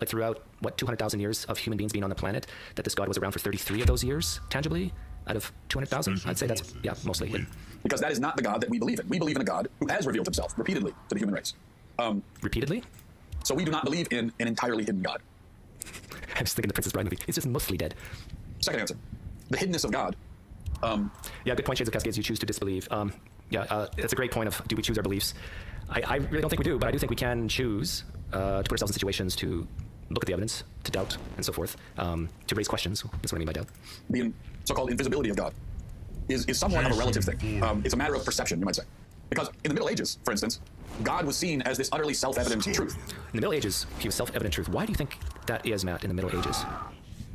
like throughout, what, 200,000 years of human beings being on the planet, that this God was around for 33 of those years, tangibly, out of 200,000? I'd say that's, yeah, mostly hidden. Because that is not the God that we believe in. We believe in a God who has revealed himself repeatedly to the human race. Repeatedly? So we do not believe in an entirely hidden God. I was thinking the Princess Bride movie. It's just mostly dead. Second answer. The hiddenness of God. Yeah, good point, Shades of Cascades. You choose to disbelieve. It's a great point of, do we choose our beliefs? I really don't think we do, but I do think we can choose to put ourselves in situations to look at the evidence, to doubt, and so forth, to raise questions. That's what I mean by doubt. The so-called invisibility of God is somewhat of a relative thing. It's a matter of perception, you might say. Because in the Middle Ages, for instance, God was seen as this utterly self-evident truth. In the Middle Ages, he was self-evident truth. Why do you think that is, Matt, in the Middle Ages?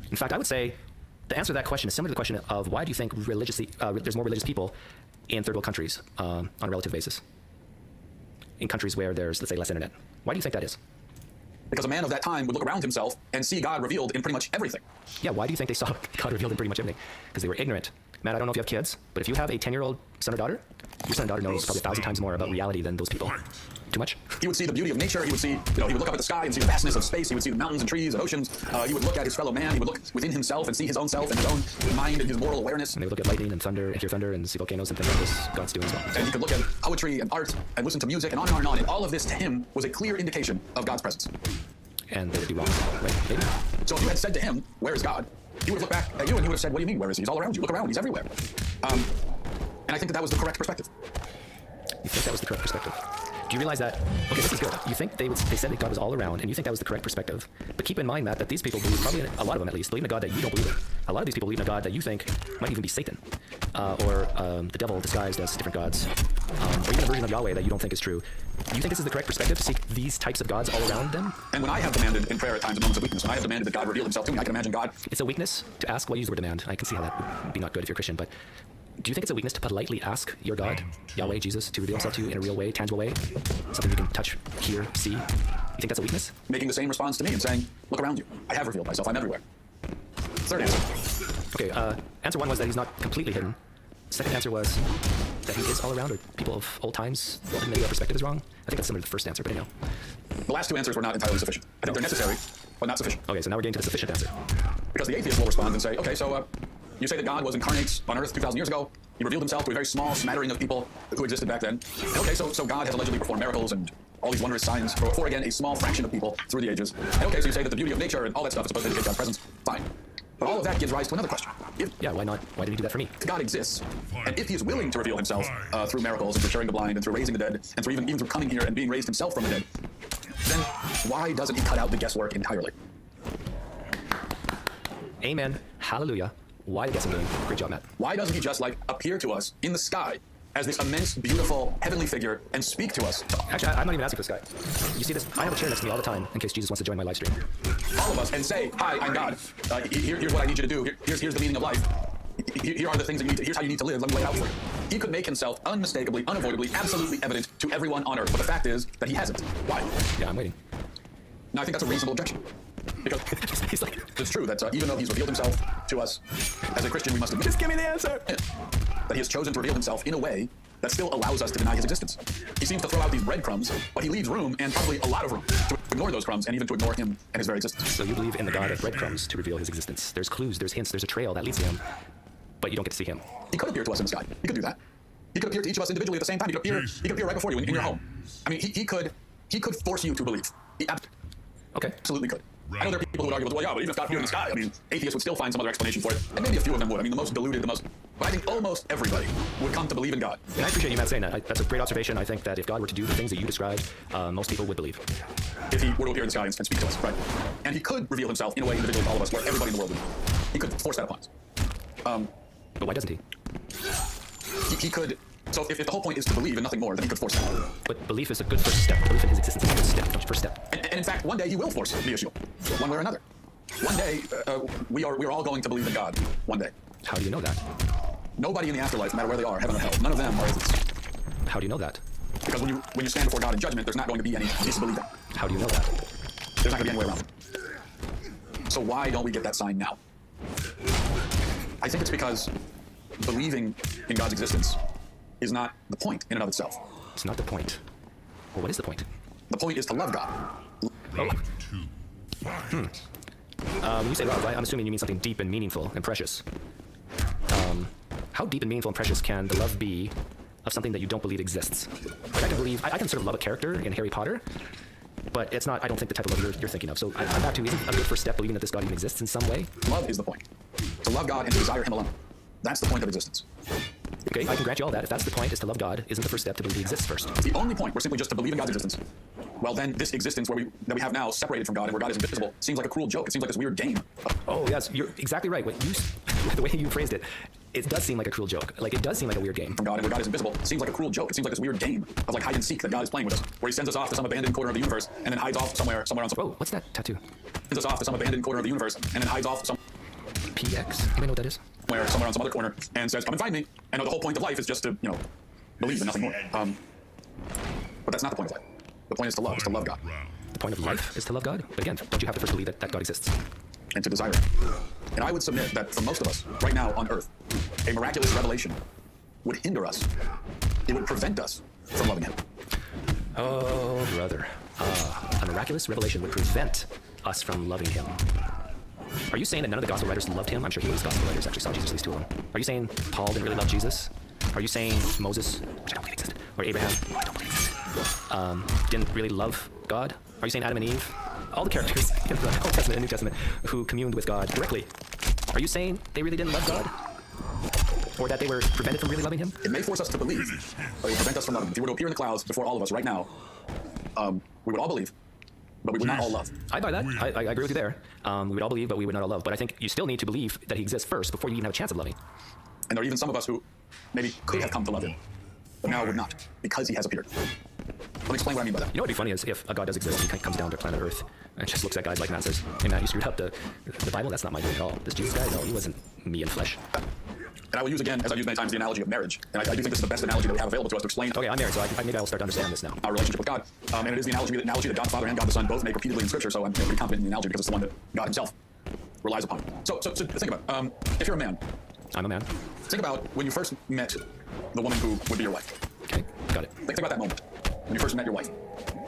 In fact, I would say the answer to that question is similar to the question of why do you think there's more religious people in third world countries on a relative basis? In countries where there's, let's say, less internet. Why do you think that is? Because a man of that time would look around himself and see God revealed in pretty much everything. Yeah, why do you think they saw God revealed in pretty much everything? Because they were ignorant. Matt, I don't know if you have kids, but if you have a 10-year-old son or daughter, your son or daughter knows probably 1,000 times more about reality than those people. Too much? He would see the beauty of nature. He would see, he would look up at the sky and see the vastness of space. He would see the mountains and trees and oceans. He would look at his fellow man. He would look within himself and see his own self and his own mind and his moral awareness. And they would look at lightning and thunder and hear thunder and see volcanoes and think that this God's doing as well. And he could look at poetry and art and listen to music and on and on and on. And all of this to him was a clear indication of God's presence. And they would be wrong, right? Maybe. So if you had said to him, "Where is God?" he would have looked back at you and he would have said, "What do you mean, where is he? He's all around you. Look around. He's everywhere." And I think that was the correct perspective. You think that was the correct perspective? Do you realize that, okay, this is good. You think they said that God was all around, and you think that was the correct perspective. But keep in mind, Matt, that these people believe, probably a lot of them at least, believe in a God that you don't believe in. A lot of these people believe in a God that you think might even be Satan, or the devil disguised as different gods, or even a version of Yahweh that you don't think is true. Do you think this is the correct perspective to see these types of gods all around them? And when I have demanded in prayer at times in moments of weakness, when I have demanded that God reveal himself to me, I can imagine God. It's a weakness to ask. Well, I use the word demand. I can see how that would be not good if you're Christian, but do you think it's a weakness to politely ask your God, Yahweh, Jesus, to reveal himself to you in a real way, tangible way? Something you can touch, hear, see? You think that's a weakness? Making the same response to me and saying, "Look around you. I have revealed myself. I'm everywhere." Third answer. Okay, answer one was that he's not completely hidden. Second answer was that he is all around, or people of old times, well, maybe that perspective is wrong. I think that's similar to the first answer, but I know. The last two answers were not entirely sufficient. I think they're necessary, but not sufficient. Okay, so now we're getting to the sufficient answer. Because the atheist will respond and say, okay, so you say that God was incarnate on Earth 2,000 years ago. He revealed himself to a very small smattering of people who existed back then. And okay, so God has allegedly performed miracles and all these wondrous signs for, again, a small fraction of people through the ages. And okay, so you say that the beauty of nature and all that stuff is supposed to indicate God's presence. Fine. But all of that gives rise to another question. Yeah, why not? Why did he do that for me? If God exists, and if he is willing to reveal himself through miracles and through curing the blind and through raising the dead, and through even through coming here and being raised himself from the dead, then why doesn't he cut out the guesswork entirely? Amen. Hallelujah. Why the guessing game? Great job, Matt. Why doesn't he just appear to us in the sky as this immense, beautiful, heavenly figure and speak to us? Actually, I'm not even asking for the sky. You see this? I have a chair next to me all the time in case Jesus wants to join my live stream. All of us, and say, "Hi, I'm God. Here's what I need you to do. Here's the meaning of life. Here are the things that you need to, here's how you need to live. Let me lay it out for you." He could make himself unmistakably, unavoidably, absolutely evident to everyone on Earth. But the fact is that he hasn't. Why? Yeah, I'm waiting. Now, I think that's a reasonable objection. Because he's like, it's true that even though he's revealed himself to us, as a Christian, we must admit, just give me the answer. That he has chosen to reveal himself in a way that still allows us to deny his existence. He seems to throw out these breadcrumbs, but he leaves room, and probably a lot of room, to ignore those crumbs and even to ignore him and his very existence. So you believe in the God of breadcrumbs to reveal his existence. There's clues, there's hints, there's a trail that leads to him, but you don't get to see him. He could appear to us in the sky. He could do that. He could appear to each of us individually at the same time. He could appear right before you in your home. I mean, he could force you to believe. He absolutely could. I know there are people who would argue, well, yeah, but even if God appeared in the sky, I mean, atheists would still find some other explanation for it. And maybe a few of them would. I mean, the most deluded, but I think almost everybody would come to believe in God. And I appreciate you, Matt, saying that. That's a great observation. I think that if God were to do the things that you described, most people would believe. If he were to appear in the sky and speak to us, right? And he could reveal himself in a way individually to all of us, where everybody in the world would. He could force that upon us. But why doesn't he? He could. So if the whole point is to believe and nothing more, then he could force that. But belief is a good first step. Belief in his existence is a good step, first step. And in fact, one day he will force the issue, one way or another. One day, we are all going to believe in God. One day. How do you know that? Nobody in the afterlife, no matter where they are, heaven or hell, none of them are atheists. How do you know that? Because when you stand before God in judgment, there's not going to be any disbelieving. How do you know that? There's not going to be any way around it. So why don't we get that sign now? I think it's because believing in God's existence is not the point in and of itself. It's not the point. Well, what is the point? The point is to love God. Oh. When you say love, I'm assuming you mean something deep and meaningful and precious. How deep and meaningful and precious can the love be of something that you don't believe exists? Like I can sort of love a character in Harry Potter, but it's not, I don't think, the type of love you're thinking of. So I'm back to, isn't a good first step believing that this God even exists in some way? Love is the point. To love God and to desire Him alone. That's the point of existence. Okay, I can grant you all that. If that's the point, is to love God, isn't the first step to believe He exists first? If the only point were simply just to believe in God's existence, well, then this existence that we have now, separated from God and where God is invisible, seems like a cruel joke. It seems like this weird game. Oh yes, you're exactly right. The way you phrased it, it does seem like a cruel joke. Like, it does seem like a weird game. From God and where God is invisible seems like a cruel joke. It seems like this weird game of like hide and seek that God is playing with us, where He sends us off to some abandoned corner of the universe and then hides off somewhere on some. Whoa, what's that tattoo? Sends us off to some abandoned corner of the universe and then hides off PX? Anybody know what that is? somewhere on some other corner and says, "Come and find me." And the whole point of life is just to believe and nothing more. But that's not the point of life. The point is to love. Is to love God. The point of life is to love God? But again, don't you have to first believe that God exists? And to desire it. And I would submit that for most of us, right now on Earth, a miraculous revelation would hinder us. It would prevent us from loving Him. Oh, brother. A miraculous revelation would prevent us from loving Him. Are you saying that none of the gospel writers loved Him? I'm sure he was gospel writers actually saw Jesus, at least two of them. Are you saying Paul didn't really love Jesus? Are you saying Moses, which I don't believe existed, or Abraham, who I don't believe existed, didn't really love God? Are you saying Adam and Eve, all the characters in the Old Testament and New Testament who communed with God directly, are you saying they really didn't love God? Or that they were prevented from really loving Him? It may force us to believe, but it will prevent us from loving Him. If He were to appear in the clouds before all of us right now, we would all believe, but we would not all love. I buy that. I agree with you there. We would all believe, but we would not all love. But I think you still need to believe that He exists first before you even have a chance of loving. And there are even some of us who maybe could have come to love Him, but now would not, because He has appeared. Let me explain what I mean by that. You know what'd be funny is if a God does exist and He comes down to planet Earth and just looks at guys like Matt and says, "Hey Matt, you screwed up the Bible. That's not my doing at all. This Jesus guy, no, he wasn't me in flesh." And I will use again, as I've used many times, the analogy of marriage. And I do think this is the best analogy that we have available to us to explain. Okay, I'm married, so maybe I'll start to understand this now. Our relationship with God. And it is the analogy that God the Father and God the Son both make repeatedly in Scripture. So I'm pretty confident in the analogy because it's the one that God Himself relies upon. So think about if you're a man. I'm a man. Think about when you first met the woman who would be your wife. Okay, got it. Think about that moment when you first met your wife.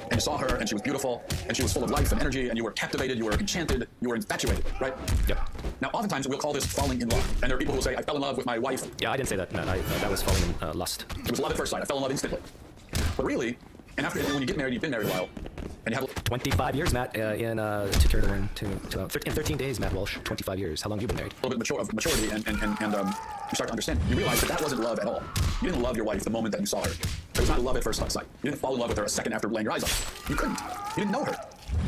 And you saw her, and she was beautiful, and she was full of life and energy, and you were captivated, you were enchanted, you were infatuated, right? Yep. Now, oftentimes, we'll call this falling in love. And there are people who will say, "I fell in love with my wife." Yeah, I didn't say that, Matt. That was falling in lust. It was love at first sight. I fell in love instantly. But really, and when you get married, you've been married a while, and you have 25 years, Matt, in 13 days, Matt Walsh, 25 years. How long have you been married? a little bit of maturity, and you start to understand. You realize that wasn't love at all. You didn't love your wife the moment that you saw her. It was not love at first sight. You didn't fall in love with her a second after laying your eyes on her. You couldn't. You didn't know her.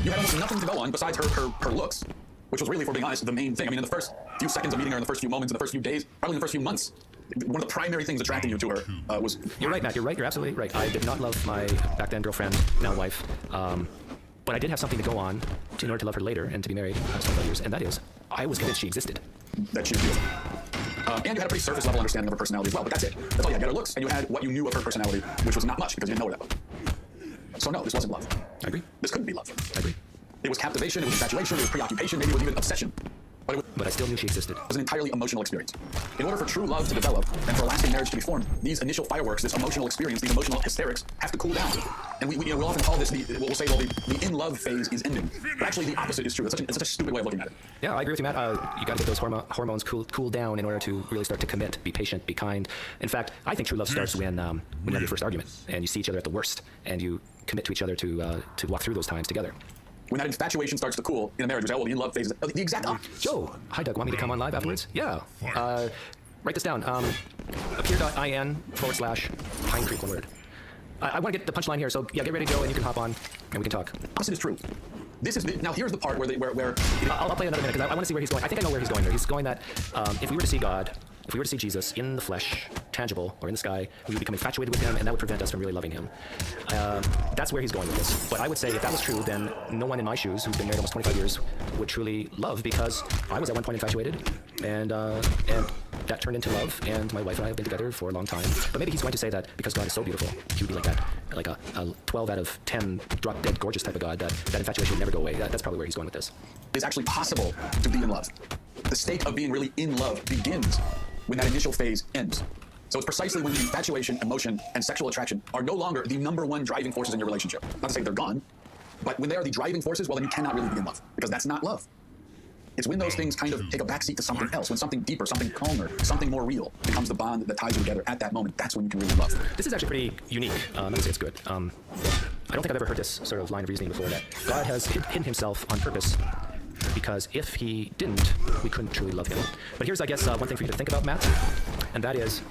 You had almost nothing to go on besides her looks, which was really, if we're being honest, the main thing. I mean, in the first few seconds of meeting her, in the first few moments, in the first few days, probably in the first few months, one of the primary things attracting you to her was... You're right, Matt. You're right. You're absolutely right. I did not love my back then girlfriend, now wife. But I did have something to go on in order to love her later and to be married 25 years. And that is, I was convinced she existed. That she was beautiful. And you had a pretty surface level understanding of her personality as well, but that's it. That's all you had. You had her looks, and you had what you knew of her personality, which was not much because you didn't know her that well. So no, this wasn't love. I agree. This couldn't be love. I agree. It was captivation, it was infatuation, it was preoccupation, maybe it was even obsession. But I still knew she existed. It was an entirely emotional experience. In order for true love to develop and for a lasting marriage to be formed, these initial fireworks, this emotional experience, these emotional hysterics have to cool down. And we'll often call this we'll say, well, the in-love phase is ending. But actually, the opposite is true. It's such a stupid way of looking at it. Yeah, I agree with you, Matt. You got to get those hormones cool down in order to really start to commit, be patient, be kind. In fact, I think true love starts when you have your first argument and you see each other at the worst and you commit to each other to walk through those times together. When that infatuation starts to cool in a marriage, we say, oh, well, the in-love phase is the exact opposite. Joe, hi Doug, want me to come on live afterwards? Yeah. Write this down. Appear.in/Pine Creek, one word. I want to get the punchline here, so yeah, get ready, Joe, and you can hop on and we can talk. Opposite is true. Now here's the part where I'll play another minute because I want to see where he's going. I think I know where he's going there. He's going that if we were to see God, if we were to see Jesus in the flesh, tangible, or in the sky, we would become infatuated with Him, and that would prevent us from really loving Him. That's where he's going with this. But I would say if that was true, then no one in my shoes, who's been married almost 25 years, would truly love, because I was at one point infatuated, and that turned into love, and my wife and I have been together for a long time. But maybe he's going to say that because God is so beautiful, he would be like that, like a 12 out of 10 drop-dead gorgeous type of God, that infatuation would never go away. That's probably where he's going with this. It's actually possible to be in love. The state of being really in love begins when that initial phase ends. So it's precisely when the infatuation, emotion, and sexual attraction are no longer the number one driving forces in your relationship. Not to say they're gone, But when they are the driving forces, well, then you cannot really be in love, because that's not love. It's when those things kind of take a backseat to something else, when something deeper, something calmer, something more real becomes the bond that ties you together at that moment. That's when you can really love. This is actually pretty unique. I'm going to say it's good. I don't think I've ever heard this sort of line of reasoning before, that God has hidden himself on purpose, because if he didn't, we couldn't truly love him. But here's, I guess, one thing for you to think about, Matt, and that is,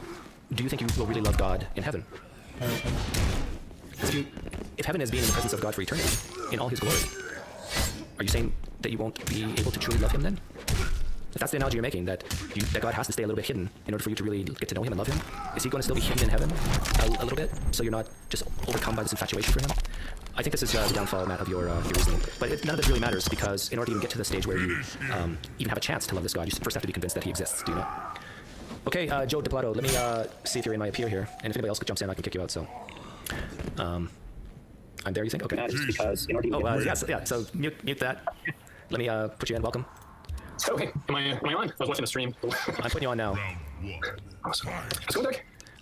do you think you will really love God in heaven? If heaven is being in the presence of God for eternity, in all his glory, are you saying that you won't be able to truly love him then? If that's the analogy you're making, that God has to stay a little bit hidden in order for you to really get to know him and love him, is he going to still be hidden in heaven a little bit, so you're not just overcome by this infatuation for him? I think this is the downfall, Matt, of your reasoning. But none of this really matters, because in order to even get to the stage where you even have a chance to love this God, you first have to be convinced that he exists, do you know? Okay, Joe DePlato, let me see if you're in my appear here, and if anybody else jumps in, I can kick you out, so... I'm there, you think? Okay. Just because in order to yes, yeah, so mute that. Let me put you in. Welcome. Okay, am I on? I was watching the stream. I'm putting you on now. Awesome. Let's go, Doug.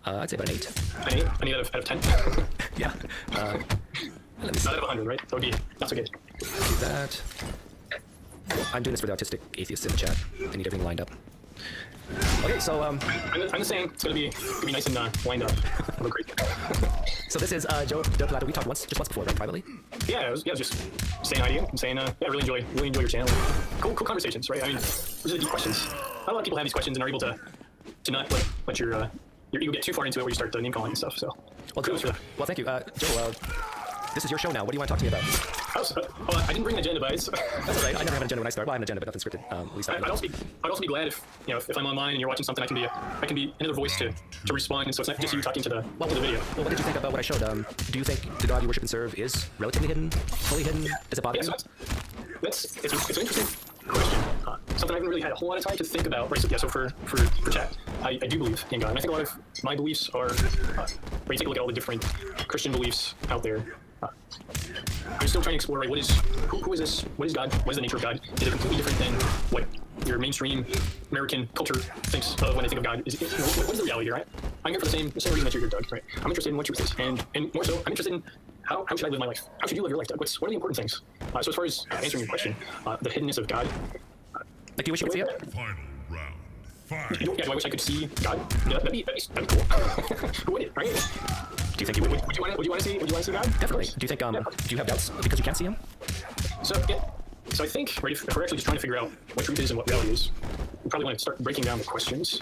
I'd say about an 8. An 8? I need out of 10? Yeah. Let me see. Not out of 100, right? That would be, that's okay. Do that. I'm doing this for the autistic atheists in the chat. I need everything lined up. Okay, so I'm just saying it's gonna be nice and lined up. It'll look great. So this is Joe DePlato. We talked once before, right? Privately. Yeah, I was just saying hi to you and saying yeah, I really enjoy your channel. Cool conversations, right? I mean, those are deep questions. Not a lot of people have these questions and are able to not let your ego get too far into it where you start name calling and stuff. So, well, kudos for that. Well, thank you, Joe. This is your show now. What do you want to talk to me about? I didn't bring an agenda, guys. That's all right. I never have an agenda when I start. Well, I have an agenda, but nothing scripted. At least I'd also be glad if if I'm online and you're watching something, I can be another voice to respond, and so it's not just you talking to the video. Well, what did you think about what I showed? Do you think the God you worship and serve is relatively hidden, fully hidden? Does it bother you? It's an interesting question. Something I haven't really had a whole lot of time to think about. Right, so for chat, I do believe in God, and I think a lot of my beliefs are. When you take a look at all the different Christian beliefs out there. I'm still trying to explore, right, who is this? What is God? What is the nature of God? Is it completely different than what your mainstream American culture thinks of when they think of God? What is the reality here, right? I'm here for the same reason that you're here, Doug, right? I'm interested in what truth is, and more so, I'm interested in how should I live my life? How should you live your life, Doug? What are the important things? So as far as answering your question, the hiddenness of God. Like, do you wish you could see it? Final round. Fight. Yeah, do I wish I could see God? Yeah, that'd be cool. Who would it, right? Do you think you would? Would you want to see God? Definitely. Do you think? Do you have doubts because you can't see him? So I think, right, if we're actually just trying to figure out what truth is and what reality is, we probably want to start breaking down the questions.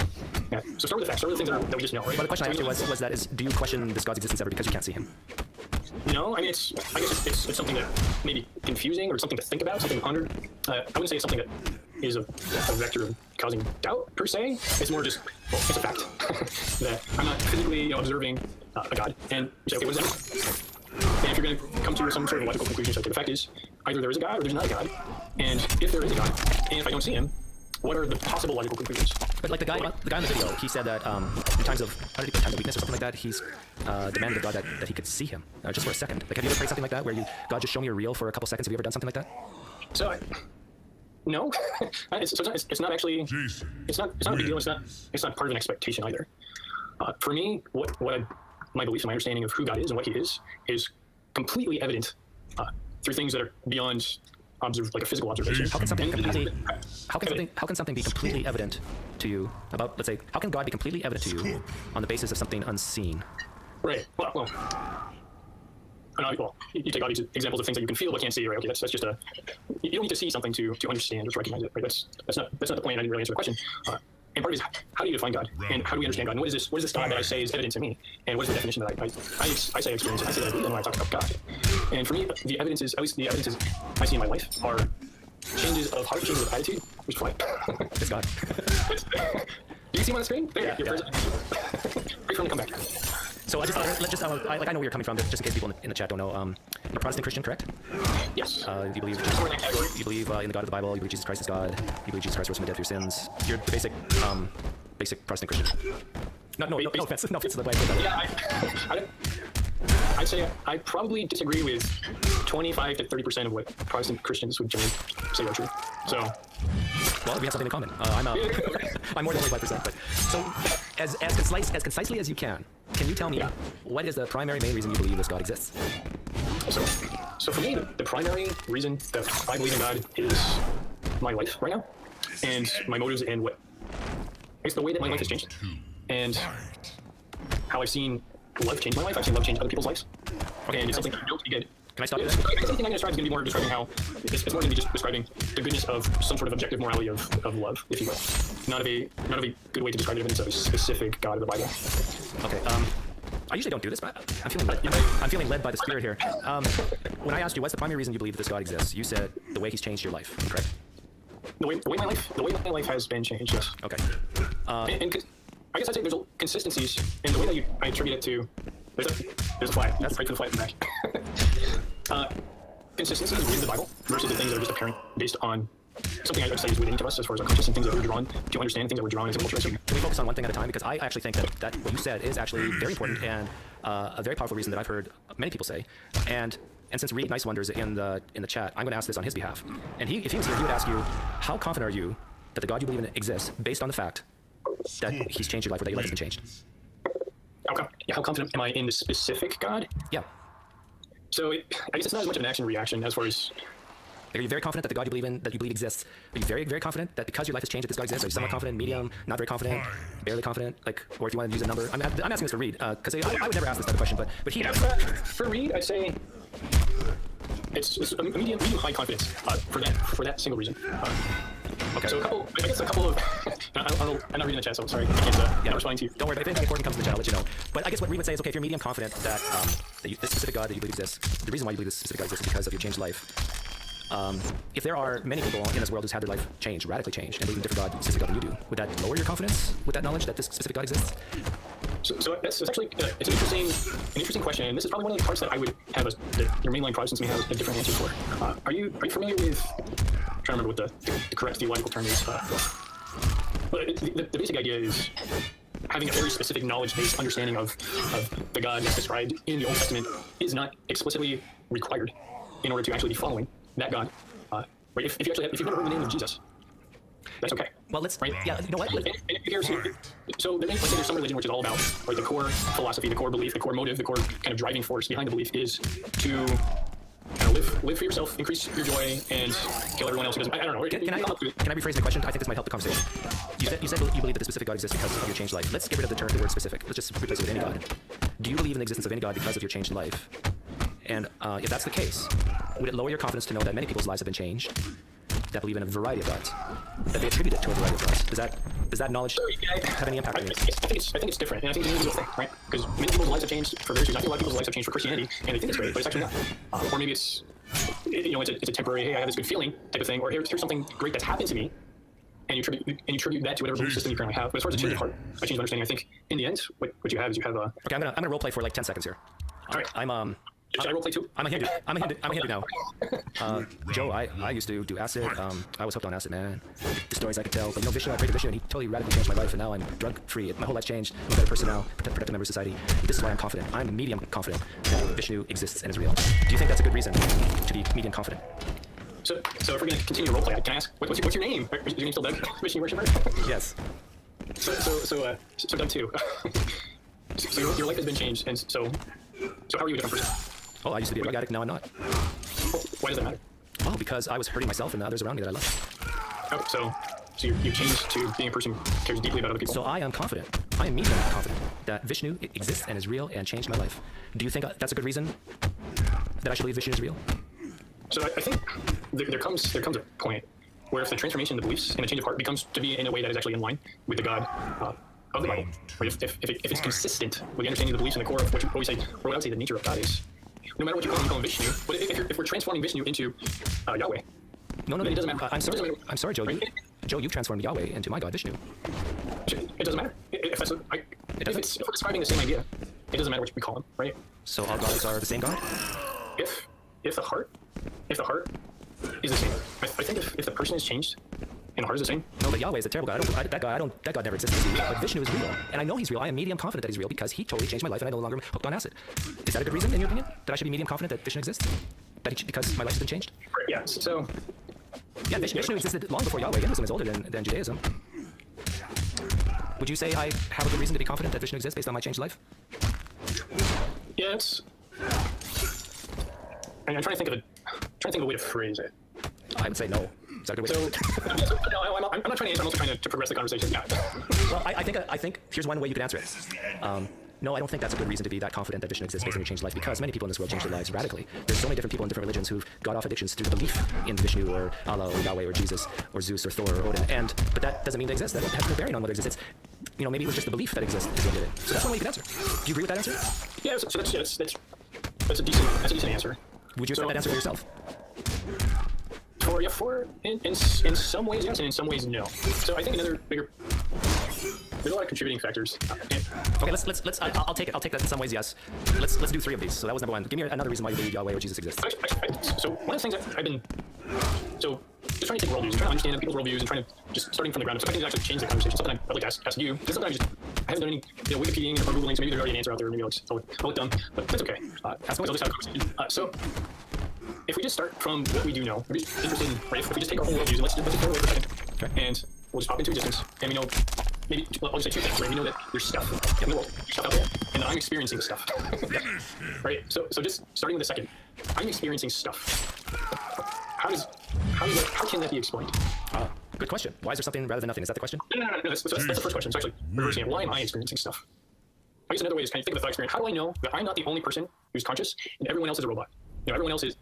Yeah. So start with the facts. Start with the things that we just know, right? Well, the question I asked you was that do you question this God's existence ever because you can't see him? No, I mean, I guess it's something that may be confusing or something to think about, something to ponder. I wouldn't say it's something that is a vector of causing doubt, per se. It's more just, well, it's a fact that I'm not physically observing a God. And you say, okay, what is that? And if you're going to come to some sort of logical conclusion, okay, the fact is, either there is a God or there's not a God. And if there is a God, and if I don't see him, what are the possible logical conclusions? But like the guy in the video, he said that in times of times of weakness or something like that, he's demanded of God that he could see him just for a second. Like, have you ever prayed something like that, where God just show me you're real for a couple seconds? Have you ever done something like that? So, no, it's not actually. It's not a big deal. It's not part of an expectation either. For me, my beliefs and my understanding of who God is and what He is completely evident through things that are beyond like a physical observation. How can something be completely evident to you about, let's say, how can God be completely evident to you on the basis of something unseen? Right. Well, you take all these examples of things that you can feel but can't see, right? Okay, that's just you don't need to see something to understand or to recognize it, right? That's not the point. I didn't really answer the question. And part of it is, how do you define God? And how do we understand God? And what is this God that I say is evident to me? And what is the definition that I say I experience? And I say that I believe when I talk about God. And for me, the evidences I see in my life are changes of heart, changes of attitude. Which is fine. It's God. Do you see him on the screen? There you go. Wait for him to come back. So I know where you're coming from, just in case people in the chat don't know. You're a Protestant Christian, correct? Yes. You believe in the God of the Bible. You believe Jesus Christ is God. You believe Jesus Christ rose from the dead for your sins. You're the basic Protestant Christian. No offense to the way. Yeah, I'd say I probably disagree with 25 to 30% of what Protestant Christians would generally say are true. So, well, we have something in common. I'm more than 25%. But so, as concisely as you can you tell me what is the primary main reason you believe this God exists? So for me, the primary reason that I believe in God is my life right now, and my motives, and what I guess the way that my life has changed, and how I've seen love change my life. I've seen love change other people's lives, Okay, and it's something I know to be good. Can I stop you? I guess anything I'm going to describe is going to be more describing how it's more than me just describing the goodness of some sort of objective morality of love, if you will. Not of a good way to describe the evidence of a specific God of the Bible. Okay. I usually don't do this, but I'm feeling led by the Spirit here. When I asked you what's the primary reason you believe that this God exists, you said the way He's changed your life. Correct? The way my life has been changed, yes. Okay. And I guess I'd say there's consistencies in the way that I attribute it to. There's a flag. That's right for the flag in the back. Consistencies in the Bible versus the things that are just apparent based on something I would say is within to us as far as our conscious and things that we're drawn to understand, things that we're drawn as a culture. Can we focus on one thing at a time? Because I actually think that what you said is actually very important and a very powerful reason that I've heard many people say. And since Reed Nice Wonders in the chat, I'm going to ask this on his behalf. And if he was here, he would ask you, how confident are you that the God you believe in exists based on the fact that He's changed your life or that your life has been changed? How confident am I in the specific God? Yeah. So I guess it's not as much of an action-reaction as far as... Are you very confident that the God you believe in, that you believe exists? Are you very, very confident that because your life has changed, that this God exists? Are you somewhat confident, medium, not very confident, barely confident? Like, or if you want to use a number, I'm asking this for Reed because I would never ask this type of question, but he. For Reed, I'd say it's a medium high confidence for that single reason. Okay. So I guess a couple of. I'm not reading the chat, so sorry. I can't respond to you. Don't worry. If anything important comes in the chat, I'll let you know. But I guess what Reed would say is, okay, if you're medium confident that this specific God that you believe exists, the reason why you believe this specific God exists is because of your changed life. If there are many people in this world who's had their life changed, radically changed, and believe in a different God, specific God than you do, would that lower your confidence with that knowledge that this specific God exists? So it's actually it's an interesting question, and this is probably one of the parts that I would have your mainline Protestants may have a different answer for. Are you familiar with? I'm trying to remember what the correct theological term is. The basic idea is having a very specific knowledge-based understanding of the God that's described in the Old Testament is not explicitly required in order to actually be following that God. If you've never heard the name of Jesus, that's okay. Well, let's. Right? Yeah, you know what? So let's say there's some religion which is all about, like, the core philosophy, the core belief, the core motive, the core kind of driving force behind the belief is to kind of live for yourself, increase your joy, and kill everyone else who doesn't. I don't know. Can I rephrase the question? I think this might help the conversation. You said you believe that the specific God exists because of your changed life. Let's get rid of the word specific. Let's just replace it with any God. Do you believe in the existence of any God because of your changed life? And if that's the case, would it lower your confidence to know that many people's lives have been changed, that believe in a variety of gods, that they attribute it to a variety of gods? Does that knowledge have any impact on you? I think it's different, and I think it's a thing, right? Because many people's lives have changed for various reasons. I think a lot of people's lives have changed for Christianity, and they think it's great, but it's actually not. Or maybe it's a temporary, hey, I have this good feeling type of thing, or here's something great that's happened to me, and you attribute that to whatever belief system you currently have. But as far as the changing part, a change of understanding, I think in the end, what you have is you have a. Okay, I'm gonna role play for like 10 seconds here. All right. Should I roleplay too? I'm a Hindu now. Joe, I used to do acid. I was hooked on acid, man. The stories I could tell. But Vishnu, I prayed to Vishnu, and he totally radically changed my life, and now I'm drug-free. My whole life's changed. I'm a better person now. Protect a member of society. This is why I'm confident. I'm medium confident that Vishnu exists and is real. Do you think that's a good reason to be medium confident? So if we're going to continue roleplay, can I ask, what's your name? Is your name still Doug? Vishnu worshiper? Yes. So Doug too. So your life has been changed, and so how are you a different person? Oh, I used to be a drug addict, now I'm not. Why does that matter? Oh, because I was hurting myself and the others around me that I love. Oh, so you changed to being a person who cares deeply about other people. So I am confident. I am medium confident that Vishnu exists and is real and changed my life. Do you think that's a good reason that I should believe Vishnu is real? So I think there comes a point where if the transformation of the beliefs and the change of heart becomes to be in a way that is actually in line with the God of the Bible, or if it's consistent with the understanding of the beliefs and the core of what you always say, or what I would say the nature of God is. No matter what you call him Vishnu, but if we're transforming Vishnu into Yahweh, no, it doesn't matter. I'm sorry, Joe. Right? Joe, you've transformed Yahweh into my God, Vishnu. It doesn't matter. If we're describing the same idea, it doesn't matter what we call him, right? So all gods are the same God? If the heart is the same, I think if the person is changed and the heart is the same. No, but Yahweh is a terrible God. That God never existed. But Vishnu is real, and I know he's real. I am medium confident that he's real because he totally changed my life, and I no longer am hooked on acid. Is that a good reason, in your opinion, that I should be medium confident that Vishnu exists? Because my life's been changed? Yeah. So. Yeah, Vishnu existed long before Yahweh. Hinduism is older than Judaism. Would you say I have a good reason to be confident that Vishnu exists based on my changed life? Yeah, I'm trying to think of a way to phrase it. I would say no. Is that a good way? No, I'm not trying to answer. I'm also trying to progress the conversation. Yeah. Well, I think here's one way you could answer it. No, I don't think that's a good reason to be that confident that vision exists based on your changed life, because many people in this world change their lives radically. There's so many different people in different religions who've got off addictions through the belief in Vishnu or Allah or Yahweh or Jesus or Zeus or Thor or Odin, but that doesn't mean they exist. That has no bearing on whether it exists. It's, maybe it was just the belief that exists is what did it. So that's one way you can answer. Do you agree with that answer? Yeah. So that's a decent answer. Would you accept that answer for yourself? In some ways yes, and in some ways no. So I think another bigger. There's a lot of contributing factors. Okay, I'll take it. I'll take that in some ways, yes. Let's do 3 of these. So that was number 1. Give me another reason why you believe Yahweh or Jesus exists. So one of the things I've been just trying to take worldviews, trying to understand people's worldviews, and trying to just starting from the ground up. So I think actually change the conversation. Something I'd like to ask you. This is something I haven't done any Wikipediaing or Googling, so maybe there's already an answer out there. Maybe I'll look dumb, but that's okay. I'll just have a conversation. So if we just start from what we do know, we're just interested in, right? If we just take our whole worldviews and let's just go for a second, okay. And we'll just pop into existence, and we know. Maybe I'll just say 2 things, right? We know that there's stuff in the world, there's stuff out there, and I'm experiencing stuff. Right? So just starting with the second, I'm experiencing stuff. How can that be explained? Good question. Why is there something rather than nothing? Is that the question? No. That's the first question. So actually, reversing it. Why am I experiencing stuff? I guess another way is kind of think of the thought experience. How do I know that I'm not the only person who's conscious and everyone else is a robot? Everyone else is.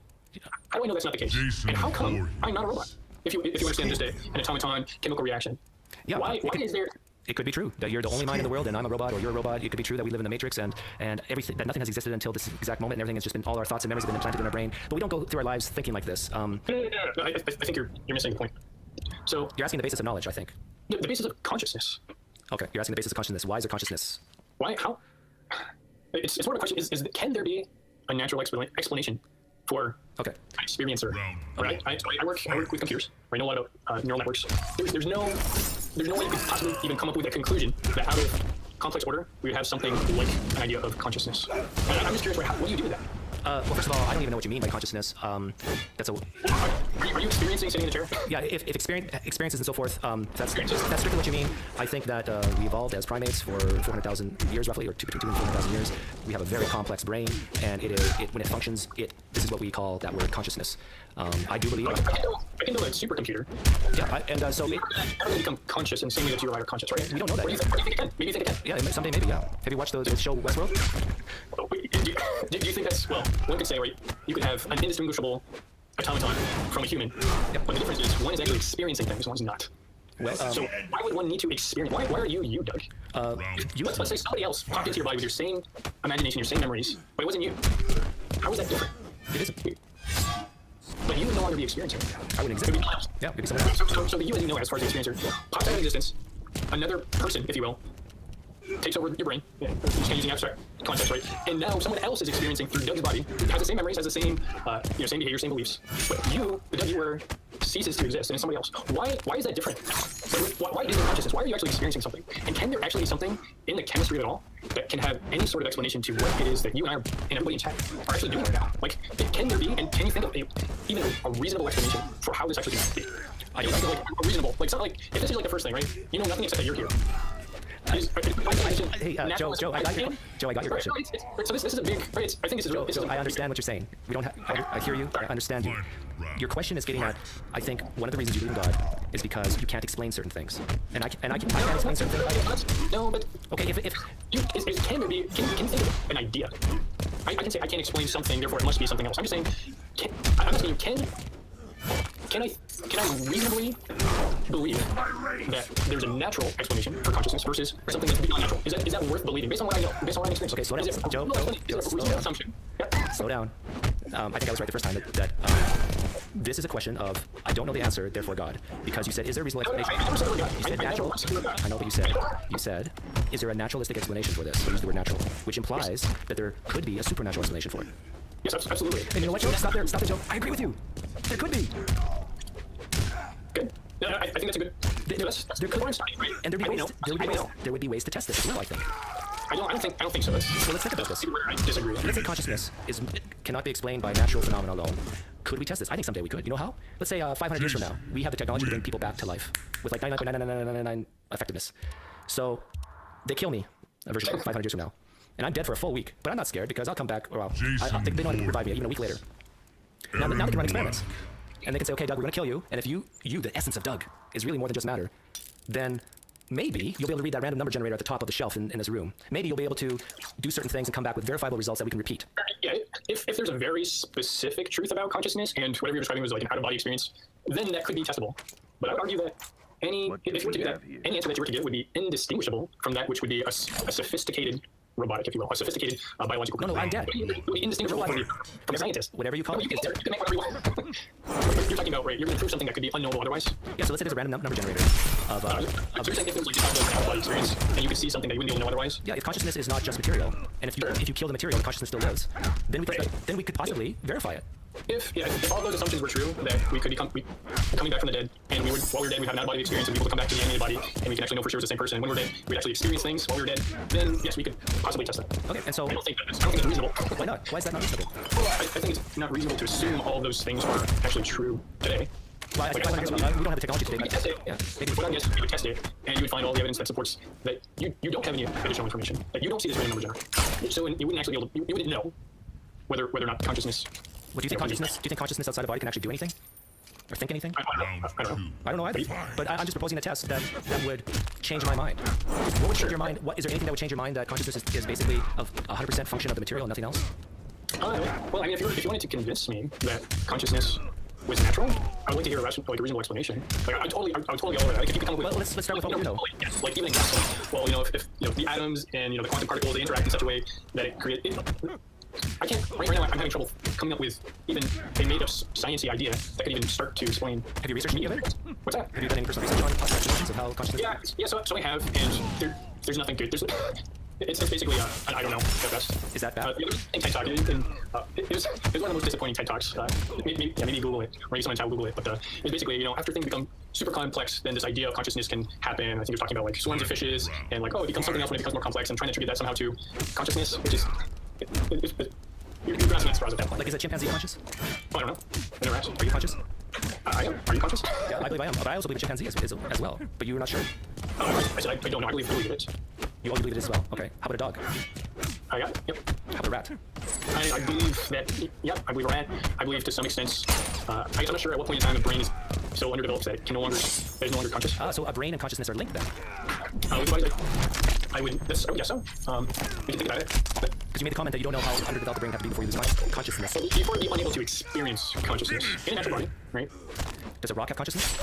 How do I know that's not the case? And how come I'm not a robot? If you understand just an automaton chemical reaction. Yeah. Why is there? It could be true that you're the only mind in the world and I'm a robot, or you're a robot. It could be true that we live in the Matrix and everything, that nothing has existed until this exact moment, and everything has just been, all our thoughts and memories have been implanted in our brain. But we don't go through our lives thinking like this. No. I think you're missing the point. So you're asking the basis of knowledge, I think. The basis of consciousness. Okay, you're asking the basis of consciousness. Why is there consciousness? Why? How? It's more of a question. Is can there be a natural explanation for an experiencer? Right? I work with computers. I know a lot of neural networks. There's no way you could possibly even come up with a conclusion that out of complex order we would have something like an idea of consciousness. And I'm just curious, what do you do with that? Well, first of all, I don't even know what you mean by consciousness. That's a. Are you experiencing sitting in a chair? Yeah, if experiences and so forth, that's strictly what you mean. I think that we evolved as primates for 400,000 years, roughly, or between 2 and 400,000 years. We have a very complex brain, and when it functions, this is what we call that word consciousness. I do believe. I can build a supercomputer. Yeah, so it doesn't become conscious in the same way that you are conscious, right? We don't know that. What do you think it can? Maybe you think it can? Yeah, someday maybe. Yeah. Have you watched the show Westworld? Do you think that's, well, one could say, right, you could have an indistinguishable automaton from a human, but the difference is one is actually experiencing things, one's not. Well, so why would one need to experience, why are you, Doug? Let's say somebody else popped into your body with your same imagination, your same memories, but it wasn't you. How is that different? It isn't. But you would no longer be experiencing. I wouldn't exist. Yeah, maybe someone else. So the you, as you know, as far as the experiencer, pops out of existence, another person, if you will, takes over your brain, just kind of using abstract concepts, right? And now someone else is experiencing through Doug's body, has the same memories, has the same, same behavior, same beliefs. But you, the Doug you were, ceases to exist, and it's somebody else. Why is that different? Why is there consciousness? Why are you actually experiencing something? And can there actually be something in the chemistry of it all that can have any sort of explanation to what it is that you and I and everybody in chat are actually doing right now? Like, can there be, and can you think of even a reasonable explanation for how this actually can be? I don't think a reasonable, it's not like, if this is like the first thing, right? You know nothing except that you're here. Hey, Joe, I got your question. So this is a big. Right, I think this is. Joe, I understand what you're saying. We don't. I hear you. I understand you. Your question is getting at. I think one of the reasons you believe in God is because you can't explain certain things, and I can't explain certain things. No, but okay. If can there be? Can you think of an idea? I can say I can't explain something, therefore it must be something else. I'm just saying. Can I reasonably believe that there's a natural explanation for consciousness versus something that's beyond natural? Is that worth believing based on what I know, based on what I'm experiencing? Okay, slow down. Joe, is it a assumption? Yeah. Slow down. I think I was right the first time that this is a question of I don't know the answer, therefore God, because you said is there a reasonable explanation? You said natural. I know, but you said is there a naturalistic explanation for this? You used the word natural, which implies that there could be a supernatural explanation for it. Yes, absolutely. And you know what, Joe? Stop there, Joe. I agree with you. There could be. Good. No, I think that's a good. There could, right? And there would be ways to test this as well, I think. I don't think so. Let's think about this. I disagree. Let's say consciousness cannot be explained by natural phenomena alone. Could we test this? I think someday we could. You know how? Let's say 500 years from now, we have the technology to bring people back to life with like 99.99999 effectiveness. So they kill me, a version of 500 years from now. And I'm dead for a full week, but I'm not scared because I'll come back. Or they know how to revive me even a week later. Now they can run experiments. And they can say, okay, Doug, we're going to kill you. And if you, the essence of Doug, is really more than just matter, then maybe you'll be able to read that random number generator at the top of the shelf in this room. Maybe you'll be able to do certain things and come back with verifiable results that we can repeat. Yeah, if there's a very specific truth about consciousness and whatever you're describing was like an out-of-body experience, then that could be testable. But I would argue that if you were to do that, any answer that you were to give would be indistinguishable from that which would be a sophisticated robotic, if you will, a sophisticated biological creature. No, I'm dead. It would be indistinguishable from a scientist. Whatever you call it. You can make whatever you want. You're talking about, right, you're going to prove something that could be unknowable otherwise. Yeah, so let's say there's a random number generator of... so you're saying if there was like just an out-of-body experience and you could see something that you wouldn't be able to know otherwise? Yeah, if consciousness is not just material, and if you kill the material, the consciousness still lives, then we could possibly verify it. If all those assumptions were true, that we could be coming back from the dead, and while we were dead, we'd have an out-of-body experience, and be able to come back to the animated body, and we can actually know for sure it's the same person. When we're dead, we'd actually experience things while we were dead. Then yes, we could possibly test that. Okay, and so I don't think that's reasonable. Why not? Why is that not reasonable? Well, I think it's not reasonable to assume all of those things are actually true today. Well, we don't have the technology today. You could test it. Yeah. What I guess you would test it, and you would find all the evidence that supports that you don't have any additional information, that you don't see this random number generator. So you wouldn't actually be able to, you wouldn't know whether or not consciousness. What do you think consciousness? Do you think consciousness outside the body can actually do anything, or think anything? I don't know. I don't know either. But I'm just proposing a test that would change my mind. What would change your mind? Is there anything that would change your mind that consciousness is basically of 100% function of the material and nothing else? Well, I mean, if you wanted to convince me that consciousness was natural, I would like to hear a reasonable explanation. Like, I would totally go over that. Like, if you could come up with, well, let's start with what we know. Like even well, if the atoms and the quantum particles, they interact in such a way that it creates. I can't. Right now, I'm having trouble coming up with even a made-up sciencey idea that could even start to explain. Have you researched any of it? What's that? Have you done any personal research on explanations of how consciousness? Yeah. So I have, and there's nothing good. It's basically I don't know at best. Is that bad? In TED Talk, it was one of the most disappointing TED Talks. Maybe Google it, or maybe someone will Google it. But it's basically, after things become super complex, then this idea of consciousness can happen. I think you're talking about like swarms of fishes, and like, it becomes something else when it becomes more complex, and trying to attribute that somehow to consciousness, which is you're grasping at straws at that point. Like, is a chimpanzee conscious? I don't know. I never asked. Are you conscious? I am. Are you conscious? Yeah, I believe I am. But I also believe a chimpanzee as well. But you're not sure. I said I don't know. I believe it is. You believe it as well. Okay. How about a dog? Yep. How about a rat? I believe that. Yep. I believe a rat. I believe to some extent. I guess I'm not sure at what point in time the brain is so underdeveloped that it can there's no longer conscious. So a brain and consciousness are linked then? I would guess so. We can think about it. Because you made the comment that you don't know how underdeveloped the brain have to be before you lose consciousness. Before being unable to experience consciousness in a natural body, right? Does a rock have consciousness?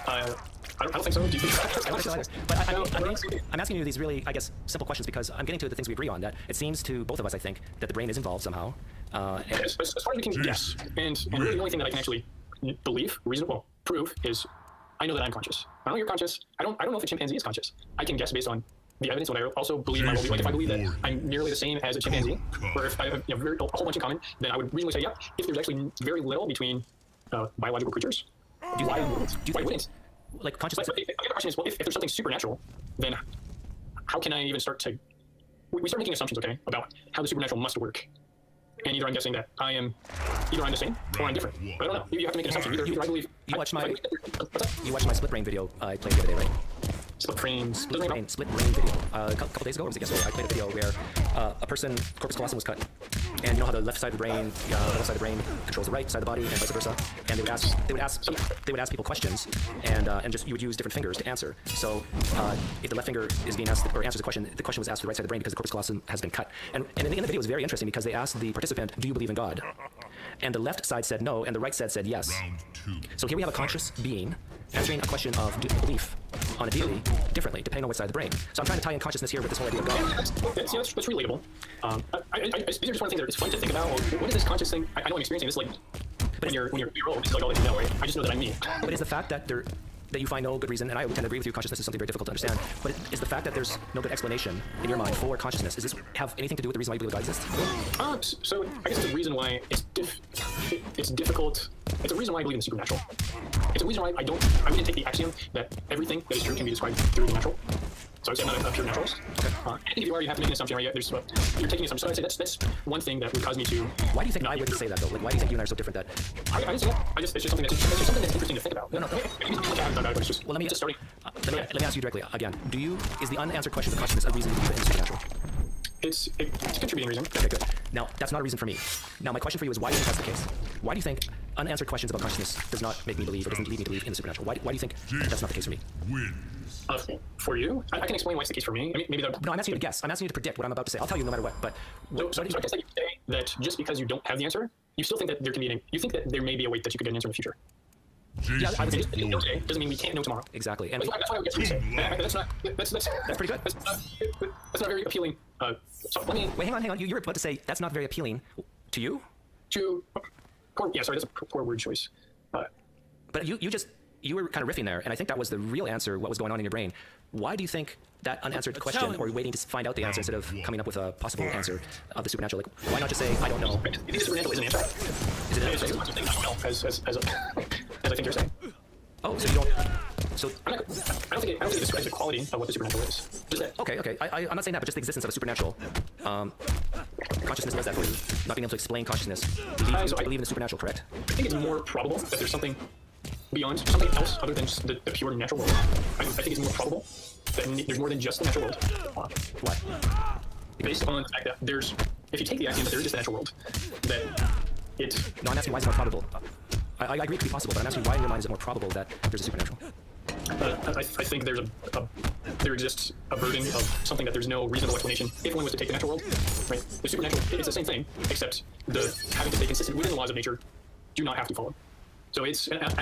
I don't think so. Do you think? I don't think so either. But I'm asking you these really, I guess, simple questions because I'm getting to the things we agree on. That it seems to both of us, I think, that the brain is involved somehow. As far as we can, yes. And really the only thing that I can actually prove is I know that I'm conscious. I know you're conscious. I don't know if a chimpanzee is conscious. I can guess based on the evidence, but I also believe my worldview. Like if I believe that I'm nearly the same as a chimpanzee, or if I have a whole bunch in common, then I would reasonably say, yeah, if there's actually very little between biological creatures, why wouldn't? Like consciousness. But the other question is, well, if there's something supernatural, then how can I even start to? We start making assumptions, okay, about how the supernatural must work. And either I'm guessing that I'm the same or I'm different. But I don't know. You have to make an assumption. Either I believe. You watched my split brain video I played the other day, right? Split brain video. A couple days ago, or was it yesterday? I played a video where a person, corpus callosum, was cut, and you know how the left side of the brain, the left side of the brain controls the right side of the body, and vice versa. And they would ask people questions, and just you would use different fingers to answer. So if the left finger is being asked or answers the question was asked to the right side of the brain because the corpus callosum has been cut. And in the end of the video, it was very interesting because they asked the participant, "Do you believe in God?" And the left side said no, and the right side said yes. So here we have a conscious being answering a question of belief on a deity differently, depending on which side of the brain. So I'm trying to tie in consciousness here with this whole idea of God. That's relatable. These are just one of the things that it's fun to think about. What is this conscious thing? I know I'm experiencing this, like, when you're old, this is like all that you know, right? I just know that I'm me. But is the fact that you find no good reason, and I would tend to agree with you, consciousness is something very difficult to understand, but is the fact that there's no good explanation in your mind for consciousness, does this have anything to do with the reason why you believe God exists? So I guess the reason why it's difficult, it's a reason why I believe in the supernatural. It's a reason why I wouldn't take the axiom that everything that is true can be described through the natural. So I'd say I'm not a pure naturalist. Okay. I think if you are, you have to make an assumption, right? You're taking an assumption. So I'd say that's one thing that would cause me to. Why do you think I would say that though? Like, why do you think you and I are so different that? I didn't say that. It's just something that's interesting to think about. No. Well, let me ask you directly again. Is the unanswered question of consciousness a reason to believe in the supernatural? it's a contributing reason. Okay, good. Now, that's not a reason for me. Now, my question for you is, why do you think that's the case? Why do you think unanswered questions about consciousness does not make me believe, or doesn't lead me to believe in the supernatural? Why do you think that's not the case for me? Wins. For you, I can explain why it's the case for me. I mean, maybe that. No, I'm asking you to guess. I'm asking you to predict what I'm about to say. I'll tell you no matter what. But So I guess that you say that just because you don't have the answer, you still think that there can be you think that there may be a way that you could get an answer in the future. yeah, I would say, Just because you know today doesn't mean we can't know tomorrow. exactly. And That's why I would guess what you say. That's pretty good. That's not very appealing. So let me wait, hang on. You were about to say that's not very appealing to you. yeah, sorry, that's a poor word choice. But you were kind of riffing there, and I think that was the real answer. What was going on in your brain? Why do you think that unanswered question, or waiting to find out the answer instead of coming up with a possible answer of the supernatural? Like, why not just say I don't know? The supernatural is an answer. Is it an It's answer? a bunch of things I don't know, as I think you're saying. Oh, so you don't. So I don't think it describes the quality of what the supernatural is. Just that. okay. I'm not saying that, but just the existence of a supernatural. Consciousness does that for you. Not being able to explain consciousness leads you to believe in the supernatural, correct? I think it's more probable that there's something beyond, something else other than just the pure natural world. I think it's more probable that there's more than just the natural world. Why? Based on the fact that if you take the axiom that there is just the natural world, that it's. No, I'm asking why is it more probable? I agree it could be possible, but I'm asking why in your mind is it more probable that there's a supernatural? I think there exists a burden of something that there's no reasonable explanation if one was to take the natural world. Right? The supernatural, it's the same thing, except the having to stay consistent within the laws of nature do not have to follow. So I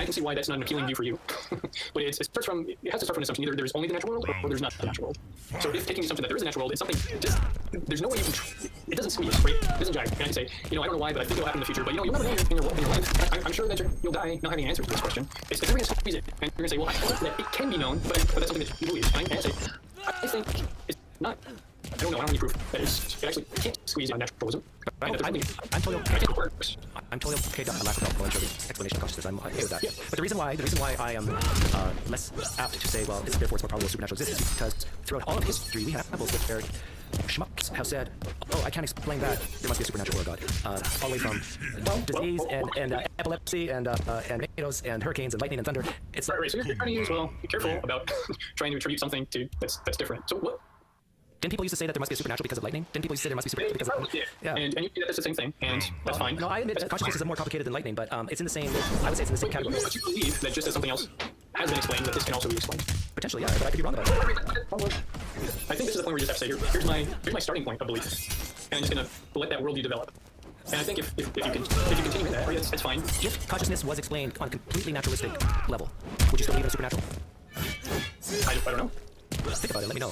can see why that's not an appealing view for you. But it has to start from an assumption either there's only the natural world or there's not the natural world. So if taking the assumption that there is a natural world, it's something there's no way you can. It doesn't squeeze, right? It doesn't jive. And I can say, I don't know why, but I think it'll happen in the future. But you'll never know in your life. I'm sure that you'll die not having an answer to this question. If you're going to squeeze it, and you're going to say, well, I think that it can be known, but that's something that you believe. And I say, I think it's not. I don't know. I don't have any proof that it actually can't squeeze out naturalism. I'm totally okay. I'm totally okay to lack of helpful explanation of consciousness. I'm okay with that. Yeah. But the reason why I am less apt to say, well, therefore it's more probable supernatural exists, is because throughout all of history we have examples where schmucks have said, oh, I can't explain that. There must be a supernatural or God. All the way from disease and epilepsy and tornadoes and hurricanes and lightning and thunder. It's Right. So you're trying to use, be careful about trying to attribute something to that's different. So what? Didn't people used to say that there must be a supernatural because of lightning? Didn't people used to say there must be supernatural because of Yeah. And you see that that's the same thing, and that's fine. No, I admit that consciousness is more complicated than lightning, but it's in the same. I would say it's in the same category. But you believe that just as something else has been explained, that this can also be explained. Potentially, yeah, but I could be wrong about that. I think this is the point where you just have to say, here's my starting point of belief, and I'm just gonna let that worldview develop. And I think if you continue with that, that's fine. If consciousness was explained on a completely naturalistic level, would you still believe in a supernatural? I don't know. Think about it. Let me know.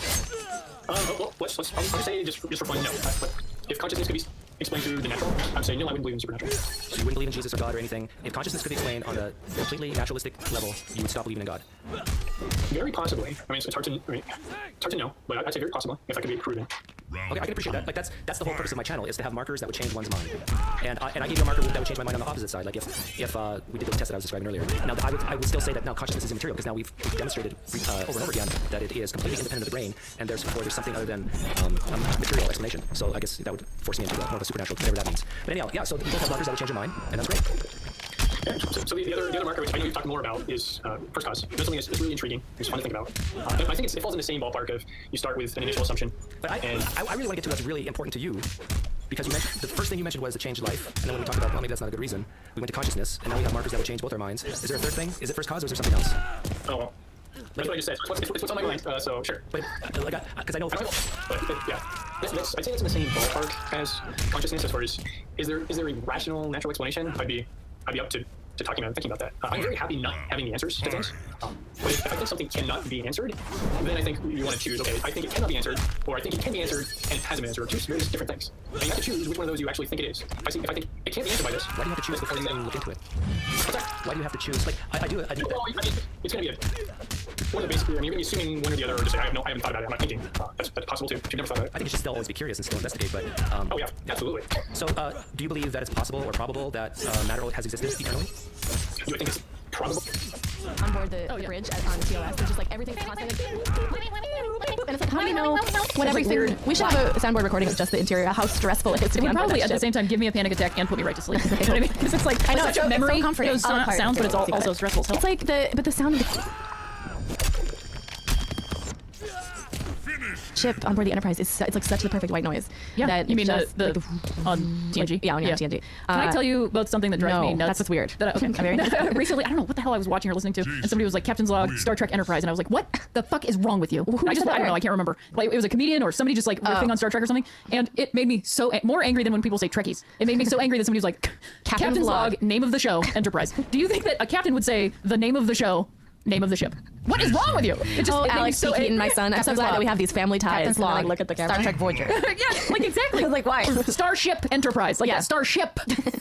Well, let's I'll say just for fun, no. But if consciousness could be explained through the natural, I'm saying no, I wouldn't believe in supernatural. So you wouldn't believe in Jesus or God or anything. If consciousness could be explained on a completely naturalistic level, you would stop believing in God. Very possibly. I mean, it's hard to know, but I'd say very possible if I could be proven. Okay, I can appreciate that. Like that's the whole purpose of my channel, is to have markers that would change one's mind. And I gave you a marker that would change my mind on the opposite side. Like if we did the test that I was describing earlier. Now I would still say that now consciousness is immaterial because now we've demonstrated over and over again that it is completely independent of the brain, and therefore there's something other than a material explanation. So I guess that would force me into more of a supernatural, whatever that means. But anyhow, yeah. So we both have markers that would change your mind, and that's great. Yeah, so the other marker, which I know you've talked more about, is first cause. That's something that's really intriguing. It's fun to think about. I think it falls in the same ballpark of you start with an initial assumption. But I really want to get to what's really important to you, because you mentioned the first thing you mentioned was the changed life, and then when we talked about, well, maybe that's not a good reason, we went to consciousness, and now we have markers that would change both our minds. Is there a third thing? Is it first cause, or is there something else? Oh, well. That's what I just said. It's what's on my mind, so sure. But because I know. But yeah, I'd say it's in the same ballpark as consciousness as far as is there a rational, natural explanation? I'd be up to talking about and thinking about that. I'm very happy not having the answers to things. But if I think something cannot be answered, then I think you want to choose, okay, I think it cannot be answered, or I think it can be answered and it hasn't been answered, or two various different things. And you have to choose which one of those you actually think it is. If I think it can't be answered by this, Why do you have to choose before you even look into it? Why do you have to choose? Like, I do. Well, I mean, it's going to be one of the basic. I mean, you're going to be assuming one or the other, or just say, I haven't thought about it. I'm not thinking. That's possible too. You've never thought about it. I think you should still always be curious and still investigate. But Oh yeah, absolutely. So, do you believe that it's possible or probable that matter has existed eternally? Do I think it's probable? On board the bridge on TOS, there's just like everything's constantly and it's like, how do we know when everything? We should have a soundboard recording of just the interior, how stressful it is to It be would on board probably that at the ship. same time give me a panic attack and put me right to sleep. You know what I mean? Because it's like I know, such it's a memory. so comforting. Those All the parts sounds, but it's together. also stressful. So It's like the sound of the Finish chip on board the Enterprise is it's like such the perfect white noise. Yeah, that you mean just, the like, on TNG? Yeah, on TNG. Can I tell you about something that drives no, me nuts? that's what's weird. That recently, I don't know what the hell I was watching or listening to, and somebody was like, Captain's Log, Star Trek Enterprise, and I was like, what the fuck is wrong with you? I don't know, I can't remember. Like, it was a comedian or somebody just like riffing on Star Trek or something, and it made me so more angry than when people say Trekkies. It made me so angry that somebody was like, Captain's Log, name of the show, Enterprise. Do you think that a captain would say the name of the show, name of the ship? What is wrong with you? It just, Alex so Keaton, my son. I'm so glad that we have these family ties. Captain's And then, Log. like, look at the camera. Star Trek Voyager. yeah, like exactly. Like why? Starship Enterprise, like that Starship.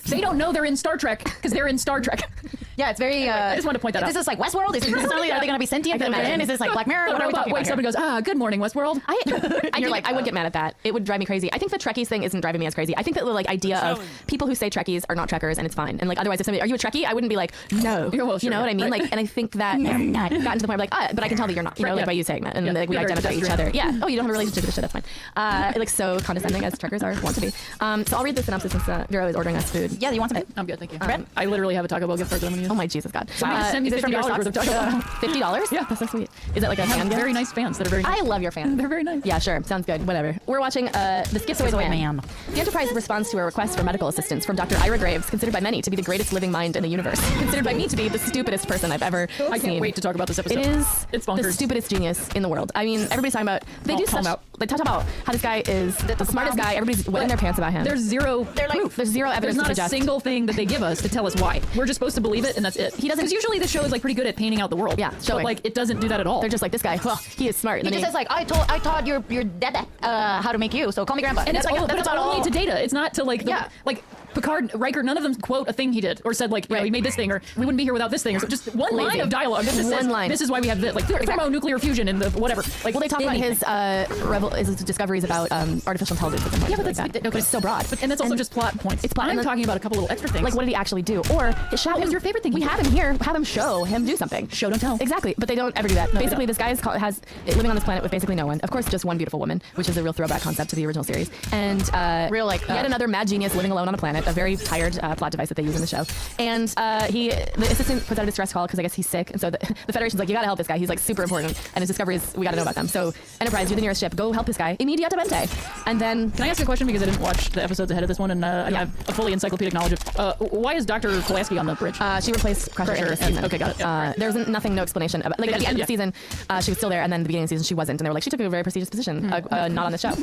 They don't know they're in Star Trek because they're in Star Trek. Yeah, it's very. I just wanted to point that out. Is this like Westworld? Is this necessarily? Are they going to be sentient? Is this like Black Mirror? The What are we robot talking about wakes up here? and goes, good morning, Westworld. I would get mad at that. It would drive me crazy. I think the Trekkies thing isn't driving me as crazy. I think that the like idea of people who say Trekkies are not Trekkers and it's fine. And like otherwise, if somebody, are you a Trekkie? I wouldn't be like, no. Well, you know what I mean? Like, and I think that gotten to the point of like, but I can tell that you're not. You know, like by you saying that, and like we You're very identify each other. pedestrian. Yeah. Oh, you don't have a relationship with this shit. That's fine. Like so condescending as Trekkers are want to be. So I'll read the synopsis since Vero is ordering us food. Yeah, you want some? I'm good, thank you. I literally have a Taco Bell gift card that I'm gonna use. Oh my Jesus God. Somebody sent me is it from your $50 worth of stocks? Taco Bell. $50? Yeah. That's so sweet. Is that like a I have fan gift? very nice fans that are very nice. I love your fans. They're very nice. Yeah, sure. Sounds good. Whatever. We're watching The Schizoid Man. The Enterprise responds to a request for medical assistance from Dr. Ira Graves, considered by many to be the greatest living mind in the universe. Considered by me to be the stupidest person I've ever I seen. can't wait to talk about this episode. It is It's the bonkers. stupidest genius in the world. I mean, everybody's talking about. They do Calm such. out. They talk about how this guy is the smartest guy. Everybody's wetting their pants about him. There's zero proof. There's zero There's evidence not to a suggest. single thing that they give us to tell us why. We're just supposed to believe it, and that's it. He doesn't- Because usually the show is like pretty good at painting out the world. Yeah, But showing. like it doesn't do that at all. They're just like this guy. Well, he is smart. He And just then says like, I taught your dad how to make you, so call me grandpa. and it's that's all, like, but that's it's about only all. to data. It's not to like the, Yeah. like Picard, Riker. None of them quote a thing he did or said like, you know, Right. he made this thing or we wouldn't be here without this thing or so. Just one Lazy. line of dialogue. That just One says, line. This is why we have this, like thermonuclear fusion and the whatever. Like Well, they talk about his his discoveries about artificial intelligence. At some point, Yeah, but like that's that. okay. But it's so broad. and that's also just plot points. It's plot. I'm and talking about a couple little extra things. like what did he actually do, or show What him was your favorite thing We he have did? him here. Have him show him do something. Show, don't tell. Exactly, but they don't ever do that. Basically, this guy has living on this planet with basically no one. Of course, just one beautiful woman, which is a real throwback concept to the original series. And Real, like, yet another mad genius living alone on a planet. A very tired plot device that they use in the show. And the assistant puts out a distress call because I guess he's sick. And so the Federation's like, you gotta help this guy. He's like super important, and his discoveries we gotta know about them. So Enterprise, you're the nearest ship. Go help this guy immediatamente. And then Can I ask you a question because I didn't watch the episodes ahead of this one and I have a fully encyclopedic knowledge of why is Dr. Pulaski on the bridge? she replaced Crusher in this season. Okay, got it. There was nothing, no explanation about. Like at the end of the season, she was still there, and then at the beginning of the season, she wasn't. And they were like, she took a very prestigious position, not on the show.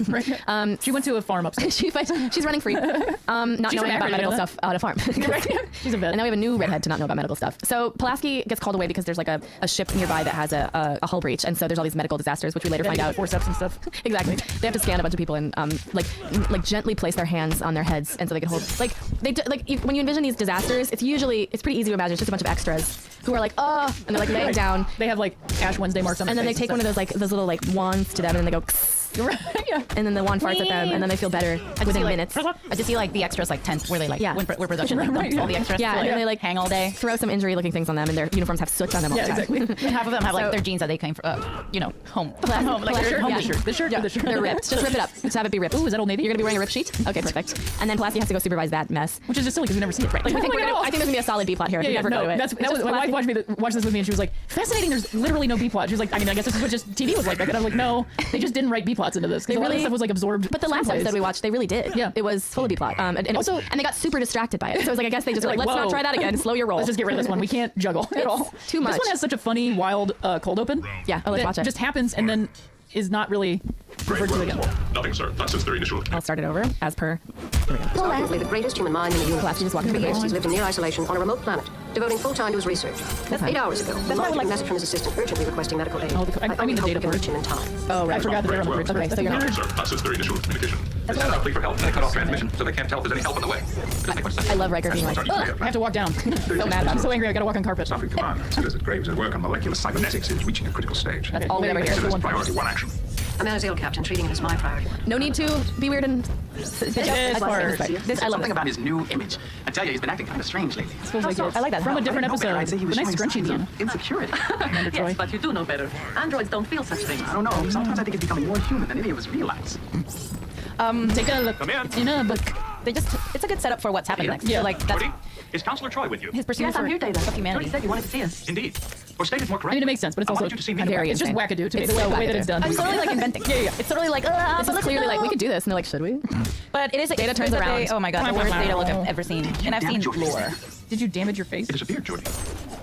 She went to a farm upstairs. She's running free, not She's knowing an about actor, medical you know stuff on a farm. She's a vet. And now we have a new redhead to not know about medical stuff. So Pulaski gets called away because there's like a ship nearby that has a hull breach, and so there's all these medical disasters, which we later find out. Forceps and stuff. Exactly. They have to scan a bunch of people and like gently place their hands on their heads, and so they can hold when you envision these disasters, it's pretty easy to imagine. It's just a bunch of extras who are like, oh, and they're like laying down, They have like Ash Wednesday marks on and their then they face take one of those little like wands to them, and then they go, yeah. and then the wand farts at them, and then they feel better within minutes. I just see like the extras like tent where they like Yeah. when production like, Right, dumps all the extras. Yeah, to, and they like hang all day. throw some injury-looking things on them, and their uniforms have soot on them all Yeah, the time. exactly. And half of them have So- like their jeans that they came from, home. Home, like Pleasure, home yeah. The shirt. They're ripped. Just rip it up. Just have it be ripped. Ooh, is that Old Navy? You're gonna be wearing a rip sheet? Okay, perfect. And then Pulaski has to go supervise that mess. Which is just silly because we never see it. Right. Like, I think there's gonna be a solid B plot here. if we Yeah, never go no, to it. that It's was just my wife Pulaski- watched this with me and she was like, fascinating, there's literally no B plot. She was like, I mean, I guess this is what just TV was like. And I was like, no, they just didn't write B plots into this. Because a lot of really- stuff was like absorbed. But the last screenplays. episode we watched, they really did. Yeah. It was full of B plot. And also, and they got super distracted by it. So it was like, I guess they just were like, let's not whoa. try that again. Slow your roll. Let's just get rid of this one. We can't juggle at all. too much. This one has such a funny, wild cold open. Yeah, let's that watch it. just happens and then is not really referred to again. Nothing, sir. That's since their initial. I'll start it over as per. Is arguably the greatest human mind in the universe. Pulaski just walking For through the years, gate. he's lived in near isolation on a remote planet, devoting full time to his research. 8 hours ago, the what I would like- message from his assistant urgently requesting medical aid. I mean the hope data we can part. reach him in time. Oh, right. I forgot that they're on the bridge. Okay, so you're Nothing, not. sir. That's since their initial communication. They sent out a plea for help and they cut off transmission, so they can't tell if there's any help on the way. Doesn't make much sense. I love Riker being like, Sorry, ugh. I have to walk down. So mad about I'm it. so angry I gotta walk on carpet. Staffing command considers that Graves' work on molecular cybernetics is reaching a critical stage. That's all we ever hear. Considers priority one action. A man is ill, Captain. Treating him is my priority. No need to be weird and. part. I love Something this. about his new image. I tell you, he's been acting kind of strange lately. Feels like it's I like that. from a different episode. I'd say he The was nice showing scrunchies signs on. of insecurity. Troy. Yes, but you do know better. Androids don't feel such things. I don't know. Sometimes I think he's becoming more human than any of us realize. Take a look Come in. in a book. it's a good setup for what's happening next. Yeah. So, like that's Jordy, is Counselor Troy with you? his pursuit Yes, I'm for here, Data. humanity. Jody said you wanted to see us. Indeed. Or stated more I correctly. mean, it makes sense, but it's I also wanted you to see me very it's just insane. wackadoo to me. It's The so way that it's done. I'm totally like inventing. Yeah. It's totally like This is clearly like we could do this, and they're like, should we? But it is Data it's turns that around. they- oh my god, the worst data look I've ever seen, and I've seen damage your face. lore. Did you damage your face? It is a beard, Jordy.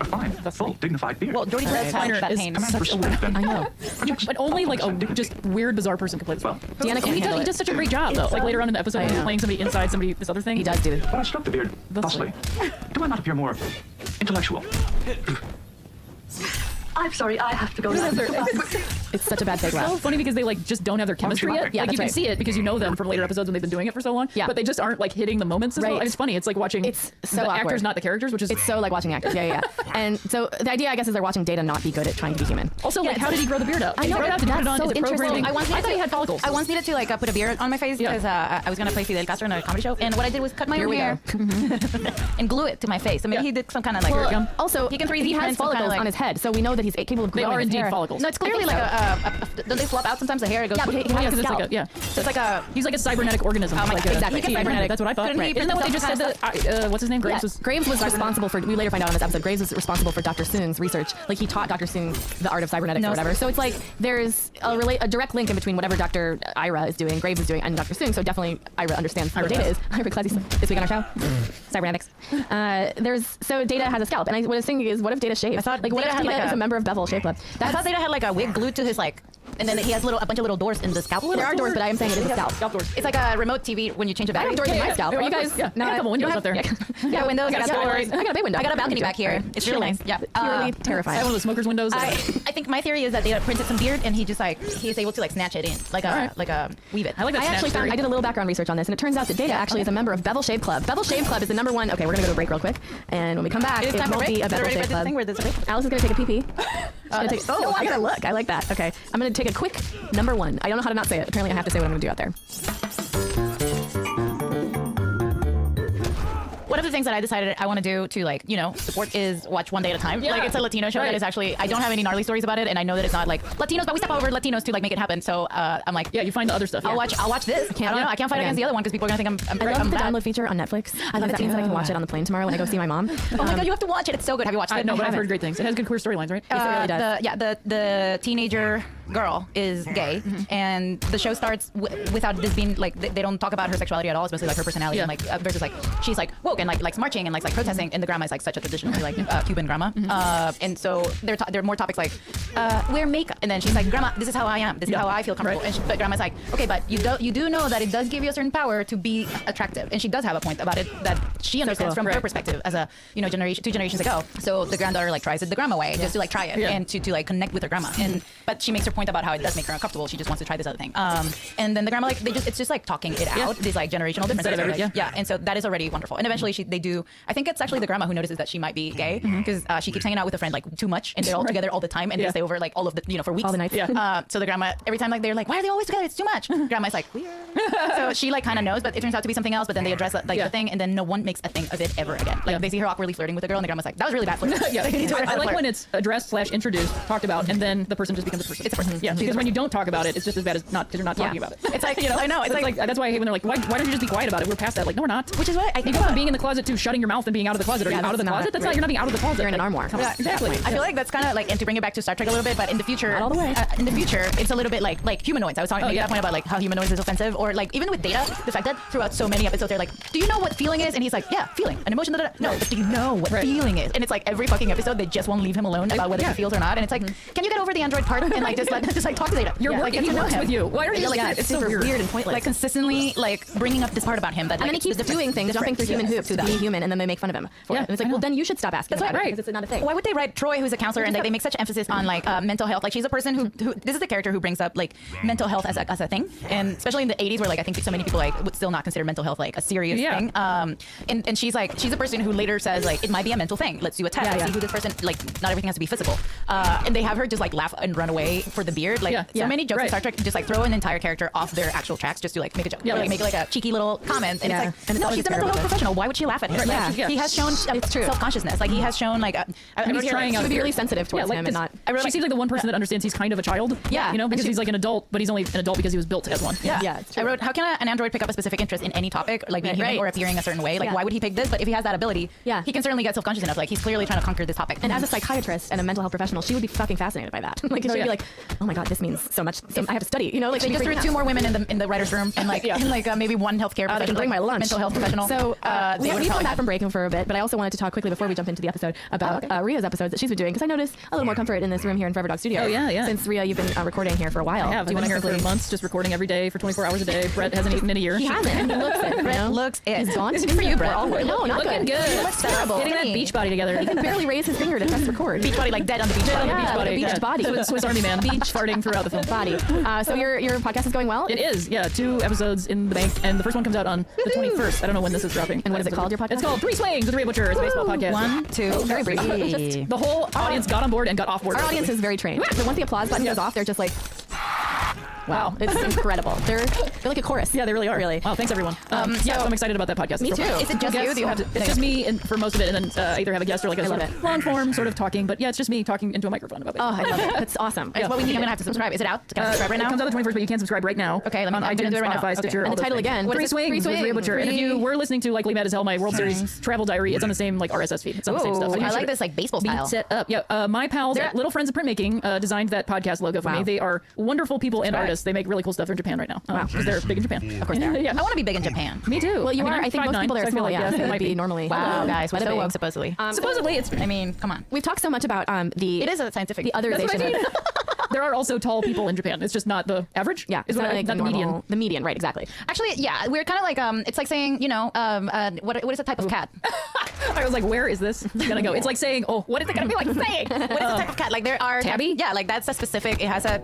A fine, full, dignified beard. Well, Jordy does Finer have that is pain. such a Respect them. I know. But only like a just weird, bizarre person can play this well. Deanna can't he handle does it. such a great job though. Like later on in the episode, when he's playing somebody inside somebody this other thing. He does do. When I stroke the beard thusly, do I not appear more intellectual? I'm sorry, I have to go now. It's such a bad fake So laugh. funny because they like just don't have their chemistry laughing? yet. Yeah, Like you that's can right. see it because you know them from later episodes when they've been doing it for so long. Yeah. But they just aren't like hitting the moments as well. Right. It's funny. It's like watching It's so the awkward. actors, not the characters, which is It's so like watching actors. Yeah. And so the idea, I guess, is they're watching Data not be good at trying to be human. also like how did he grow the beard out? I know, He grow it out to put it that's on. so Is it programming? interesting. I thought he had follicles. I once needed to like put a beard on my face Yeah. because I was gonna play Fidel Castro in a comedy show, and what I did was cut my Here own we hair and glue it to my face. I mean, Yeah. he did some kind of like. Well, Also, he can 3D he has print some kinda, follicles like- on his head, so we know that he's capable of They growing are his indeed hair. follicles. No, it's clearly like don't they flop out sometimes? The hair it goes. Yeah, but he has a because it's scalp. like a, yeah. So it's like a. He's like a cybernetic organism. Oh my like God, a, exactly. like a Cybernetic. That's what I thought. Couldn't he Isn't that what they print just said? some That what's his name? Yeah, Graves was. Graves was responsible for. We later find out on this episode. Graves was responsible for Dr. Soong's research. Like he taught Dr. Soong the art of cybernetics No, or whatever. So it's like there's a direct link in between whatever Dr. Ira is doing, Graves is doing, and Dr. Soong. So definitely Ira understands what Data is. Ira Classy this week on our show, cybernetics. So Data has a scalp, and what I was thinking is, what if Data shaves? I thought like what Data if had, Data like, is a- a member of Bevel Shape Club? I thought Data had like a wig glued to his like, and then he has a bunch of little doors in the scalp. There are doors, but I am saying it is a scalp. Scalp doors. It's like a remote TV when you change a I battery. have doors in my yeah. scalp. Yeah, Are you of guys? course. Yeah. I have a couple windows up there. Yeah, windows. I got doors. I got a big window. I got a balcony back here. It's really nice. Yeah. Purely I terrifying. have one of the smoker's windows. I think my theory is that they printed some beard and he just like he's able to like snatch it in like a weave it. I like that. I actually snatch theory. I did a little background research on this, and it turns out that Data actually is a member of Bevel Shave Club. Bevel Shave Club is the #1. Okay, we're gonna go to a break real quick, and when we come back, It's it time for won't break. be a Is Bevel everybody Shave read this Club. thing where there's a break? Alice is gonna take a pee pee. Oh, I gotta look. I like that. Okay, I'm gonna take a quick #1. I don't know how to not say it. Apparently, I have to say what I'm gonna do out there. One of the things that I decided I want to do to like, support is watch one day at a time. Yeah. Like it's a Latino show Right. that is actually, I don't have any gnarly stories about it. And I know that it's not like Latinos, but we step over Latinos to like make it happen. So I'm like, Yeah, you find the other stuff. I'll yeah. watch this. I don't know. I can't fight against the other one because people are going to think I'm I love the bad. download feature on Netflix. I love that it means that I can too. watch it on the plane tomorrow when I go see my mom. Oh my God, you have to watch it. It's so good. Have you watched it? No, but I've haven't. heard great things. It has good queer storylines, right? Yes, it really does. The teenager girl is gay, and the show starts without this being like they don't talk about her sexuality at all. It's mostly like her personality, and like versus like she's like woke and like likes marching and likes protesting, and the grandma is like such a traditional like Cuban grandma, and so there are more topics like wear makeup, and then she's like, grandma, this is how I am, this is how I feel comfortable, Right. but grandma's like, okay, but you do know that it does give you a certain power to be attractive, and she does have a point about it that she understands from her Right. perspective as a two generations ago. So the granddaughter like tries it the grandma way just to like try it and to like connect with her grandma, and but she makes her point about how it does make her uncomfortable. She just wants to try this other thing. And then the grandma it's just like talking it out. These like generational differences. Instead of everything, yeah, and so that is already wonderful. And eventually they do. I think it's actually the grandma who notices that she might be gay because she keeps hanging out with a friend like too much, and they're all together all the time, and they stay over like all of the for weeks. All the nights. So the grandma every time like they're like, why are they always together? It's too much. Grandma's like, weird. So she like kind of knows, but it turns out to be something else. But then they address the thing, and then no one makes a thing of it ever again. Like they see her awkwardly flirting with the girl, and the grandma's like, that was really bad flirting. Yeah, I like when it's addressed / introduced, talked about, and then the person just becomes a person. It's a person. Yeah, because when you don't talk about it, it's just as bad as not because you're not talking about it. It's like You know? I know. It's like that's why I hate when they're like, why don't you just be quiet about it? We're past that. Like, no, we're not. which is what I You think go from about. being in the closet to shutting your mouth and being out of the closet. Are you Yeah, out of the that's not closet? That's right. not. You're not being out of the closet. You're in an armoire. Yeah, exactly. I feel like that's kind of like, and to bring it back to Star Trek a little bit, but in the future, Not all the way. in the future, it's a little bit like humanoids. I was talking making that point about like how humanoids is offensive, or like even with Data, the fact that throughout so many episodes they're like, do you know what feeling is? And he's like, yeah, feeling, an emotion. No, but do you know what feeling is? And it's like every fucking episode they just won't leave him alone about whether he feels or not. And it's like, can you get over the android part and like just like talk to Data? You're like, working. get He to know works him. with you. Why are you like that? It's super weird and pointless. Like consistently like bringing up this part about him that And then he keeps doing things, jumping through human hoops to be human, and then they make fun of him for it. And it's like, well, then you should stop asking. That's about right. it, because it's not a thing. Why would they write Troy, who's a counselor, and they make such emphasis on like mental health? Like she's a person who this is the character who brings up like mental health as a thing, and especially in the 80s where like I think so many people like would still not consider mental health like a serious thing. And she's a person who later says like it might be a mental thing. Let's do a test. Let's see who this person like. Not everything has to be physical. And they have her just like laugh and run away for the beard. Like so many jokes in Star Trek just like throw an entire character off their actual tracks just to like make a joke. Or, like make like a cheeky little comment. And it's like And it's no, always she's a mental terrible. health professional. Why would she laugh at him. Right, Yeah. yeah. He has shown It's true. self-consciousness. Like he has shown like And he's here, trying like, out She would be here. really sensitive towards him and 'cause not. she seems like the one person that understands he's kind of a child. Yeah. You know, because And she- he's like an adult, but he's only an adult because he was built as one. Yeah, it's I true. wrote, how can an android pick up a specific interest in any topic, like being human Right. or appearing a certain way? Like, Yeah. why would he pick this? But if he has that ability, Yeah. he can certainly get self-conscious enough. Like, he's clearly trying to conquer this topic. And as a psychiatrist and a mental health professional, she would be fucking fascinated by that. Like, she'd be like, "Oh my god, this means so much. I have to study." You know, like they she'd be just threw freaking 2 out. more women in the writer's room and like maybe one healthcare I professional, can bring my lunch. mental health professional. So they we've would come probably back from break for a bit, but I also wanted to talk quickly before we jump into the episode about Ria's episodes that she's been doing, because I noticed a little more comfort in this room here in Forever Dog Studio. Oh, yeah. Since Ria, you've been recording here for a while. I have. Do you want to I've been here quickly? for months, just recording every day for 24 hours a day. Brett hasn't eaten in a year. He hasn't. He looks it. You know? looks it. He's gaunt. Good for you, Brett. No, not Looking good. He looks terrible. Getting that beach body together. He can barely raise his finger to press record. Beach body, like dead on the beach. Dead on the Yeah, beach body. beach body. Swiss Army man. Beach farting throughout the film. Body. So your podcast is going well. It is, yeah. 2 episodes in the bank, and the first one comes out on the 21st. I don't know when this is dropping. And what is it called, your podcast? It's called 3 Swings with Ria Butcher. It's a baseball podcast. 1, 2, Very brief. 3. The whole audience got on board and got off board. Our audience is very trained. So once the applause button goes off, they're just like, wow, it's incredible. They're like a chorus. Yeah, they really are. Really. Wow, thanks everyone. Yeah, so I'm excited about that podcast. Me It's so too. fun. Is it just Guests, you? Do you have to- It's just me and for most of it, and then I either have a guest or like a sort love of it. long form sort of talking. But yeah, it's just me talking into a microphone about it. Oh, I love it. That's awesome. It's what we need. I'm gonna have to subscribe. Is it out? Can I subscribe right It now? comes out the 21st, but you can subscribe right now. Okay, let me- on I'm gonna iTunes, do it right now. Spotify, Okay. Stitcher, And all the those title things. again. Three Swings with Ria Butcher. And if you were listening to like Lee Matt as Hell, my World Series travel diary, it's on the same like RSS feed. It's on the same stuff. Ooh, So you I should like this like baseball be style. set up. Yeah, my pals at Little Friends of Printmaking designed that podcast logo for Wow. me. They are wonderful people and artists. They make really cool stuff in Japan right now. Wow. Because they're big in Japan. Of course they are. Yeah. I want to be big in Japan. Me too. Well, you are. I'm I think most 5'9", people there so are I feel small. like, Yeah, it so it might would be normally. Wow, guys, we're Bada so bing. woke supposedly. Supposedly, it's. I mean, come on. We've talked so much about the. It is a scientific. The That's what I otherization. mean. There are also tall people in Japan. It's just not the average. Yeah, is it's what not like not the normal- median. The median, right? Exactly. Actually, yeah, we're kind of like it's like saying, you know, what is a type of cat? I was like, where is this gonna go? It's like saying, oh, what is it gonna be like saying? What is a type of cat? Like there are Tabby? Yeah, like that's a specific. It has a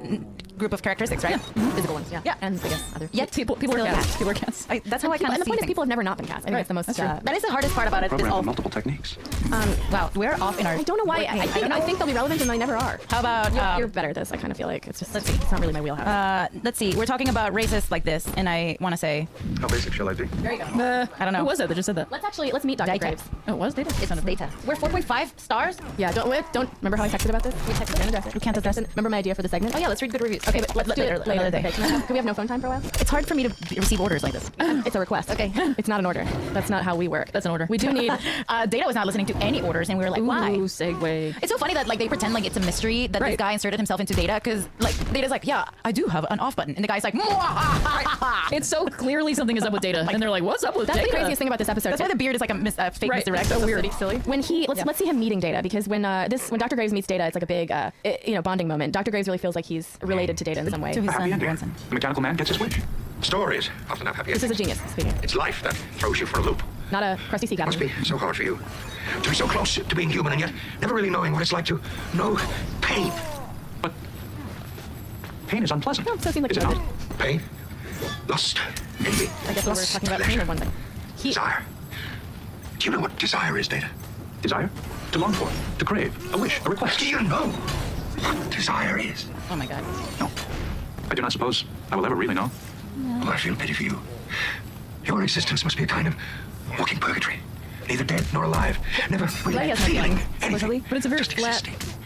group of characteristics, right? Physical ones. Yeah. Yeah. And I guess other. Yet People are Still cats. cats. People are cats. that's how I kind And of the see point is, things. people have never not been cats. I think Right. that's the most. That's true. That is the hardest part about it. Is Program all, with multiple techniques. wow, we're off in our. I don't know why. I think they'll be relevant, and they never are. How about You're better at this. I kind of feel like it's just. It's not really my wheelhouse. let's see. We're talking about racists like this, and I want to say How basic shall I be? there you go. I don't know. Who was that just said that? Let's meet Dr. Data. Graves. Oh, it was Data? It's data. We're 4.5 stars. Yeah. Don't remember how I texted about this? We texted. Can't address it. We can't address it. Remember my idea for the segment? Oh yeah, let's read good reviews. Okay, but let's do it later. Another day. Okay, can we have no phone time for a while? It's hard for me to receive orders like this. It's a request. Okay. It's not an order. That's not how we work. That's an order. We do need. Data was not listening to any orders, and we were like, why? Ooh, segue. It's so funny that like they pretend like it's a mystery that this Right. guy inserted himself into Data because like Data's like, yeah, I do have an off button, and the guy's like, "Mwah." It's so clearly something is up with Data, and they're like, what's up with That's Data? the craziest thing about this episode. That's why the beard is like a fake Right. Mr. X. So weird. Silly. When let's see him meeting Data, because when Dr. Graves meets Data, it's like a big bonding moment. Dr. Graves really feels like he's related to Data in some way. To his Happy son, ending. grandson. The mechanical man gets his wish. Stories often have happy This is a endings. genius speaking, It's life that throws you for a loop. not a crusty sea Must captain. be so hard for you to be so close to being human and yet never really knowing what it's like to know pain. But pain is unpleasant. So it seems like is it you not? Pain, lust, envy, I guess we were lust, talking about pain pleasure, or one thing. desire. Do you know what desire is, Data? Desire? To long for, to crave, a wish, a request. Do you know what desire is? Oh my god. No. I do not suppose I will ever really know. Oh, I feel pity for you. Your existence must be a kind of walking purgatory. Neither dead nor alive. Never really Right, yes, my feeling feelings, anything. supposedly. But it's a very Just flat- existing.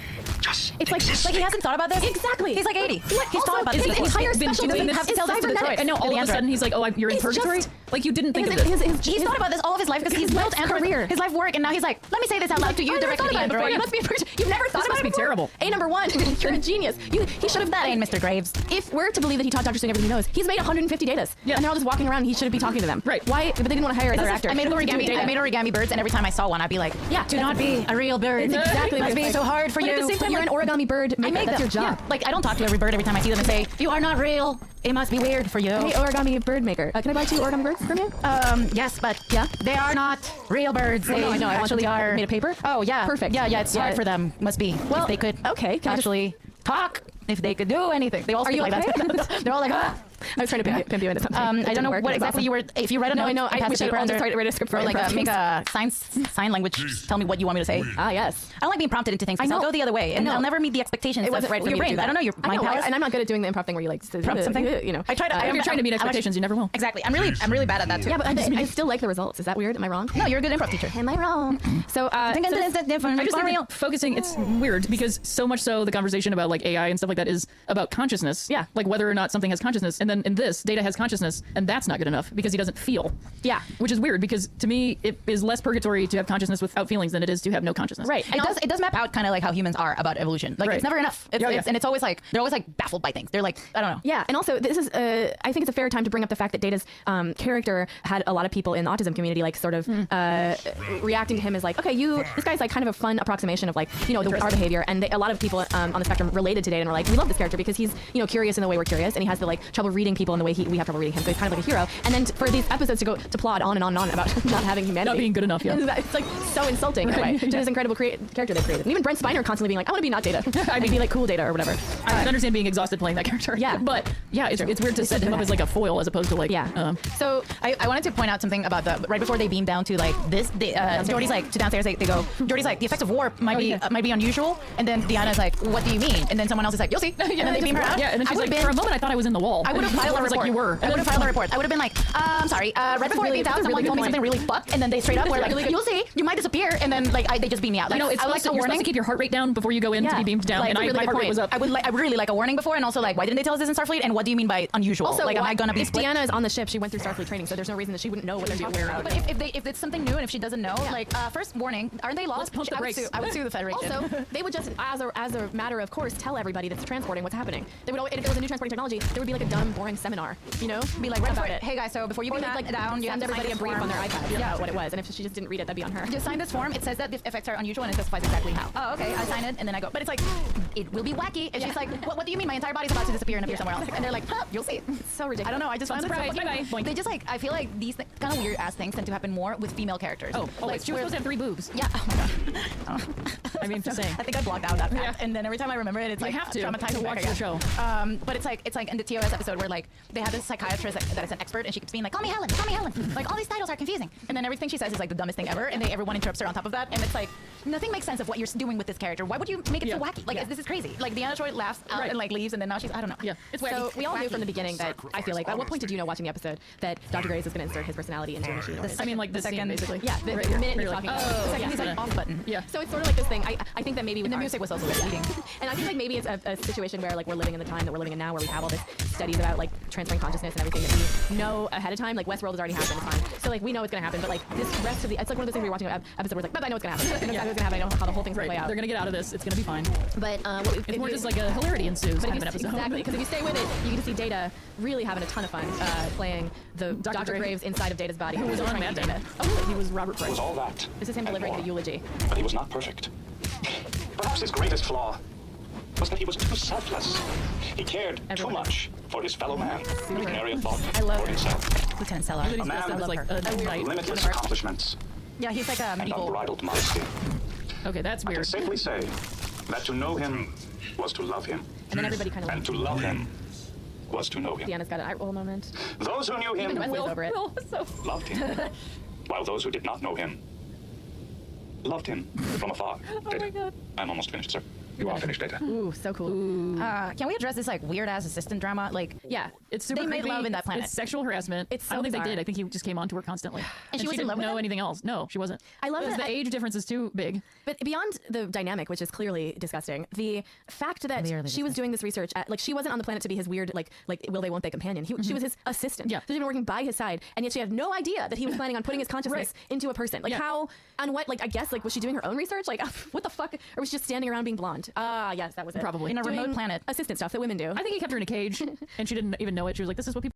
Just It's like existing. He hasn't thought about this. Exactly. He's like 80. What? He's Also, thought about his this. entire Been special doing doesn't this have to is tell this to the cybernetics. droid. And now all of a sudden he's like, oh, you're in He's purgatory? just- Like you didn't think of this. He's thought about this all of his life because he's built life's Android, career. his life work, and now he's like, let me say this out loud to you I never directly, thought about it before. Android. You must be a person. You've never thought This about must it be before? terrible. A number one. You're a genius. He should have That ain't Mr. Graves. If we're to believe that he taught Dr. Stone everything he knows, he's made 150 datas. Yeah. And they're all just walking around. He shouldn't be talking to them. Right. Why? But they didn't want to hire another actor. I made origami birds, and every time I saw one, I'd be like, Yeah, do not be a real bird. It's exactly Must what be it's so like. hard for But you. at the same time, you're an origami bird I maker. make That's them. your job. Yeah. Like I don't talk to every bird every time I see them and say, you are not real. It must be weird for you. Hey, origami bird maker. Can I buy 2 origami birds from you? Yes, but Yeah? they are not real birds. They no, I know. I want them actually to be are made of paper? Oh yeah, Perfect. Yeah, it's Yeah. hard for them. Must be. Well, if they could. okay, can I just- actually talk. If they could do anything, they all Are speak you like okay? that. They're all like, ah. I was trying to pimp you into something. I don't know what exactly you were. If you read a note, I know. I passed a paper I'll under, just write a script for or like improv make things. a sign language. Tell me what you want me to say. Ah, yes. I don't like being prompted into things. I know. I'll go the other way, and I know. I'll never meet the expectations. It wasn't of right for your me to brain. do that. I don't know your mind powers. And I'm not good at doing the improv thing where you like prompt something. You know. I tried. If you're trying to meet expectations, you never will. Exactly. I'm really bad at that too. Yeah, but I still like the results. Is that weird? Am I wrong? No, you're a good improv teacher. Am I wrong? So, I just think that focusing, it's weird because so much so the conversation about like AI and stuff like that is about consciousness. Yeah. Like whether or not something has consciousness. And then in this, Data has consciousness, and that's not good enough because he doesn't feel. Yeah. Which is weird because to me, it is less purgatory to have consciousness without feelings than it is to have no consciousness. Right. It does map out kind of like how humans are about evolution. Like Right. it's never enough. And it's always like they're always like baffled by things. They're like, I don't know. Yeah, and also this is I think it's a fair time to bring up the fact that Data's character had a lot of people in the autism community like sort of reacting to him as like, okay, this guy's like kind of a fun approximation of like, you know, our behavior, and a lot of people on the spectrum related to Data and were like, we love this character because he's, you know, curious in the way we're curious, and he has the like trouble reading people in the way we have trouble reading him, so he's kind of like a hero. And then for these episodes to go to plod on and on and on about not having humanity, Not being good enough, yeah. It's like so insulting in a way to this incredible character they created. And even Brent Spiner constantly being like, I want to be not Data. I mean, be like cool Data or whatever. I can understand being exhausted playing that character. Yeah. But yeah, it's weird to set him up as like a foil as opposed to like. Yeah. So I wanted to point out something about right before they beam down to like this. Jordy's like to downstairs. They go. Jordy's like the effects of warp might be unusual, and then Deanna's like, what do you mean? And then someone else is like, you'll see. And then they beam her out. Yeah, and then she's like, for a moment I thought I was in the wall. I would have filed a report. Like you were. I would have filed a report. I would have been like, I'm sorry. Right before they beamed out, someone told me something really fucked, and then they straight up were like, you'll see. You might disappear, and then like they just beam me out. Like, You know, it's I would supposed like a you're warning. supposed to keep your heart rate down before you go in to be beamed down, Like, and it's a really my good heart rate point. was up. I would really like a warning before, and also like, why didn't they tell us this in Starfleet, and what do you mean by unusual? Also, like, am I gonna be if split? Deanna is on the ship, she went through Starfleet training, so there's no reason that she wouldn't know what they're talking about. But if it's something new and if she doesn't know, like first warning, aren't they lost? Let's pump the brakes. I would sue the Federation. Also, they would just, as a matter of course, tell everybody that's transporting what's happening. They would, if there was a new transporting technology, there would be like a dumb, boring seminar, you know, be like Right about it. Hey guys, so before you Or beam they'd, that like down, you have send to everybody a sign brief this on their form. iPad about what it was, and if she just didn't read it, that'd be on her. Just sign this form. It says that the effects are unusual and it specifies exactly how. Oh, okay. I sign it and then I go. But it's like, it will be wacky. And she's like, what do you mean? My entire body's about to disappear and appear somewhere else. And they're like, huh, you'll see. It's so ridiculous. I don't know. I just find Surprise, it bye-bye. They just like, I feel like these kind of weird ass things tend to happen more with female characters. Oh, like she was supposed to have 3 boobs. Yeah. Oh my god. I mean, just saying. I think I blocked out that fact, and then every time I remember it, it's You like have to traumatizing. watch the show. But it's like in the TOS episode where like they have this psychiatrist that is an expert, and she keeps being like, call me Helen, call me Helen. Like all these titles are confusing, and then everything she says is like the dumbest thing ever, and everyone interrupts her on top of that, and it's like nothing makes sense of what you're doing with this character. Why would you make it so wacky? Like this is crazy. Like Deanna Troy laughs out and like leaves, and then now she's I don't know. Yeah, it's wacky. So we all knew Wacky. from the beginning that I feel like. At what point did you know watching the episode that Dr. Graves was going to insert his personality into a machine? I mean, like the second, basically. Yeah, the Right, minute you're he's like, talking about it. oh, The second yeah, he's like yeah. off button. Yeah. So it's sort of like this thing. I think that maybe with And the our- music was also leading. And I think like maybe it's a situation where like we're living in the time that we're living in now, where we have all this studies about like transferring consciousness and everything that we know ahead of time. Like Westworld has already happened, it's fine. So like we know what's gonna happen, but like this rest of the, it's like one of those things we were watching an episode where it's like, but I know what's gonna happen. I know exactly what's gonna happen. I know how the whole thing's gonna Right. play out. They're gonna get out of this. It's gonna be fine. But It's more just like a hilarity ensues but kind if of an you, episode. exactly, because if you stay with it, you get to see Data really having a ton of fun playing the Dr. Graves inside of Data's body. Who was on trying to Mad be Men. Data. Oh, he was Robert It Price. was all that. This is him and delivering more. the eulogy. But he was not perfect. Perhaps his greatest flaw was that he was too selfless. He cared too much for his fellow man in an area of thought for himself. Lieutenant Cellar. A man It was like a with knight. limitless accomplishments Yeah, he's like a and medieval. unbridled modesty. Okay, that's I can weird. safely say that to know him was to love him, And then everybody kind of and to love him was to know him. Deanna's got an eye roll moment. Those who knew him Even Wesley's over it. Will was so loved him, while those who did not know him loved him from afar. Oh my God. I'm almost finished, sir. You are finished, Data. Ooh, so cool. Can we address this like weird ass assistant drama? Like, Yeah. It's super They made creepy. love in that planet. It's sexual harassment. It's I don't so think they bizarre. did. I think he just came on to her constantly. And she was in didn't love with know him? anything else. No, she wasn't. I love Because that. the age difference is too big. But beyond the dynamic, which is clearly disgusting, the fact that Clearly she was doing this research, like she wasn't on the planet to be his weird, like will they, won't they companion. She was his assistant. Yeah. So she'd been working by his side, and yet she had no idea that he was planning on putting his consciousness into a person. Like Yeah. how, on what, like I guess, like was she doing her own research? Like what the fuck? Or was she just standing around being blonde? Ah, yes, that was it. Probably. In a Doing remote planet. assistant stuff that women do. I think he kept her in a cage, and she didn't even know it. She was like, "This is what people."